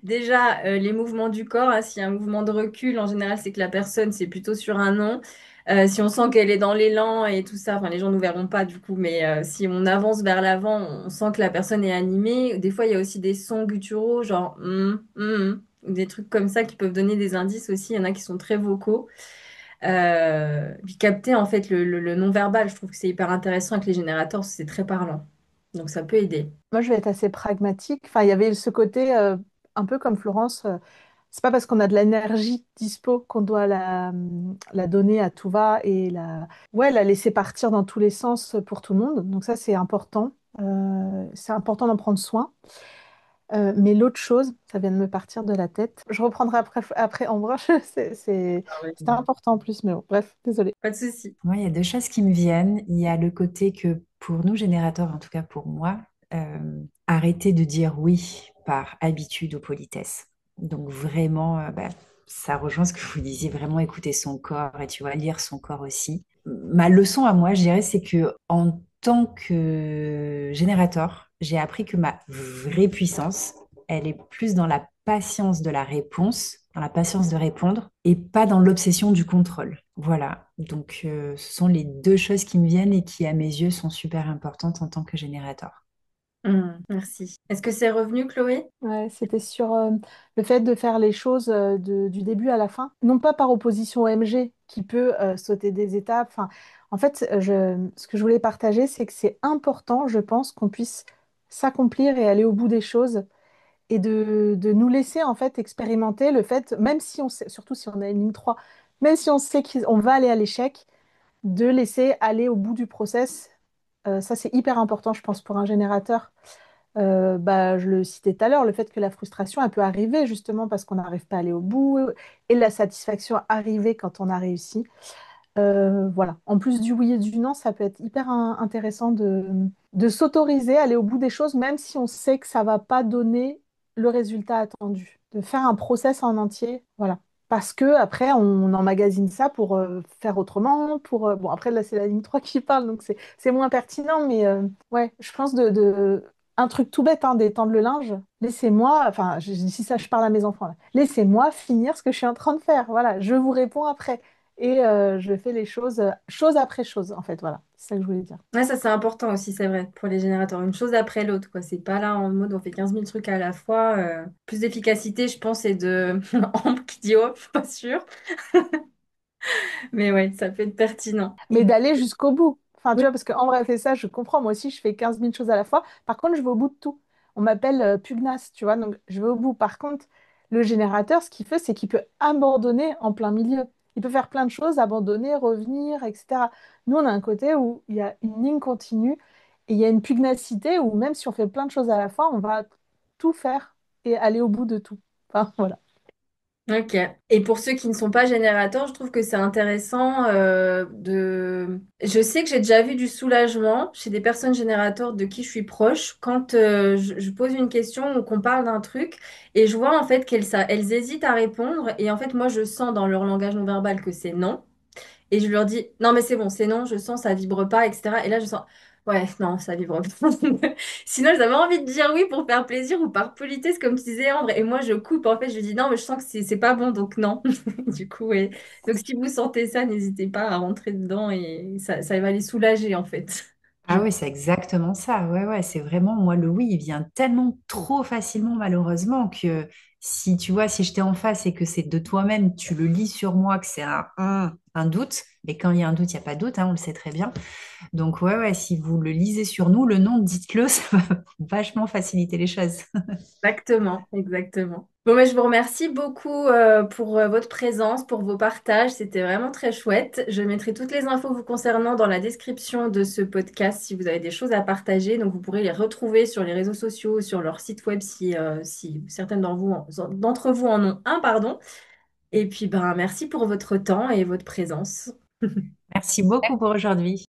Déjà, les mouvements du corps, hein, s'il y a un mouvement de recul, en général, c'est que la personne, c'est plutôt sur un non. Si on sent qu'elle est dans l'élan et tout ça, enfin, les gens ne nous verront pas du coup, mais si on avance vers l'avant, on sent que la personne est animée. Des fois, il y a aussi des sons gutturaux, genre ou des trucs comme ça qui peuvent donner des indices aussi. Il y en a qui sont très vocaux. Puis capter en fait le non-verbal, je trouve que c'est hyper intéressant avec les générateurs, parce que c'est très parlant. Donc ça peut aider. Moi, je vais être assez pragmatique. Enfin, il y avait ce côté, un peu comme Florence, c'est pas parce qu'on a de l'énergie dispo qu'on doit la donner à tout va et ouais, la laisser partir dans tous les sens pour tout le monde. Donc ça, c'est important. C'est important d'en prendre soin. Mais l'autre chose, ça vient de me partir de la tête. Je reprendrai après en broche. Ah ouais. C'était important en plus, mais bon, bref, désolée. Pas de souci. Moi, il y a deux choses qui me viennent. Il y a le côté que pour nous, générateurs, en tout cas pour moi, arrêter de dire oui par habitude ou politesse. Donc vraiment, ça rejoint ce que vous disiez, vraiment écouter son corps et tu vois, lire son corps aussi. ma leçon à moi, je dirais, c'est que en tant que générateur, j'ai appris que ma vraie puissance, elle est plus dans la patience de la réponse, dans la patience de répondre, et pas dans l'obsession du contrôle. Voilà. Donc, ce sont les deux choses qui me viennent et qui, à mes yeux, sont super importantes en tant que générateur. Merci. Est-ce que c'est revenu, Chloé? Ouais, c'était sur le fait de faire les choses du début à la fin, non pas par opposition au MG qui peut sauter des étapes. Enfin, en fait, ce que je voulais partager, c'est que c'est important, je pense, qu'on puisse s'accomplir et aller au bout des choses et de nous laisser en fait expérimenter le fait, même si on sait, surtout si on a une ligne 3, même si on sait qu'on va aller à l'échec, de laisser aller au bout du process. Ça, c'est hyper important, je pense, pour un générateur. Bah, je le citais tout à l'heure, le fait que la frustration, elle peut arriver justement parce qu'on n'arrive pas à aller au bout et la satisfaction arriver quand on a réussi. Voilà. En plus du oui et du non, ça peut être hyper intéressant de s'autoriser à aller au bout des choses, même si on sait que ça va pas donner le résultat attendu. De faire un process en entier, voilà. Parce que après, on emmagasine ça pour faire autrement, pour bon après là c'est la ligne 3 qui parle, donc c'est moins pertinent, mais ouais, je pense un truc tout bête, hein, d'étendre le linge. Laissez-moi, enfin, si ça, je parle à mes enfants là. Laissez-moi finir ce que je suis en train de faire. Voilà, je vous réponds après et je fais les choses chose après chose, en fait. Voilà, c'est ça que je voulais dire. Ouais, ça c'est important aussi, c'est vrai, pour les générateurs. Une chose après l'autre, quoi. C'est pas là en mode on fait 15 000 trucs à la fois. Plus d'efficacité, je pense, et de Ambre qui dit oh, je suis pas sûre. Mais ouais, ça peut être pertinent. Mais d'aller jusqu'au bout. Enfin, tu Oui. vois, parce qu'en vrai, fait ça, je comprends. Moi aussi, je fais 15 000 choses à la fois. Par contre, je vais au bout de tout. On m'appelle pugnace, tu vois, donc je vais au bout. Par contre, le générateur, ce qu'il fait, c'est qu'il peut abandonner en plein milieu. Il peut faire plein de choses, abandonner, revenir, etc. Nous, on a un côté où il y a une ligne continue et il y a une pugnacité où même si on fait plein de choses à la fois, on va tout faire et aller au bout de tout. Enfin, voilà. Ok. Et pour ceux qui ne sont pas générateurs, je trouve que c'est intéressant de... Je sais que j'ai déjà vu du soulagement chez des personnes générateurs de qui je suis proche quand je pose une question ou qu'on parle d'un truc et je vois en fait elles hésitent à répondre et en fait moi je sens dans leur langage non verbal que c'est non. Et je leur dis, non, mais c'est bon, c'est non, je sens, ça vibre pas, etc. Et là, je sens, ouais, non, ça vibre pas. Sinon, j'avais envie de dire oui pour faire plaisir ou par politesse, comme tu disais, Ambre. Et moi, je coupe, en fait, je dis non, mais je sens que c'est pas bon, donc non. Du coup, ouais. Donc, si vous sentez ça, n'hésitez pas à rentrer dedans et ça va les soulager, en fait. Je- Ah oui, c'est exactement ça. Ouais, ouais, c'est vraiment, moi, le oui, il vient tellement trop facilement, malheureusement, que si tu vois, si je t'ai en face et que c'est de toi-même, tu le lis sur moi, que c'est un doute, mais quand il y a un doute, il n'y a pas de doute, hein, on le sait très bien. Donc, ouais, ouais, si vous le lisez sur nous, le nom, dites-le, ça va vachement faciliter les choses. Exactement, exactement. Bon, mais je vous remercie beaucoup pour votre présence, pour vos partages. C'était vraiment très chouette. Je mettrai toutes les infos vous concernant dans la description de ce podcast si vous avez des choses à partager. Donc, vous pourrez les retrouver sur les réseaux sociaux, sur leur site web si certaines d'entre vous en ont un, pardon. Et puis, ben, merci pour votre temps et votre présence. Merci beaucoup pour aujourd'hui.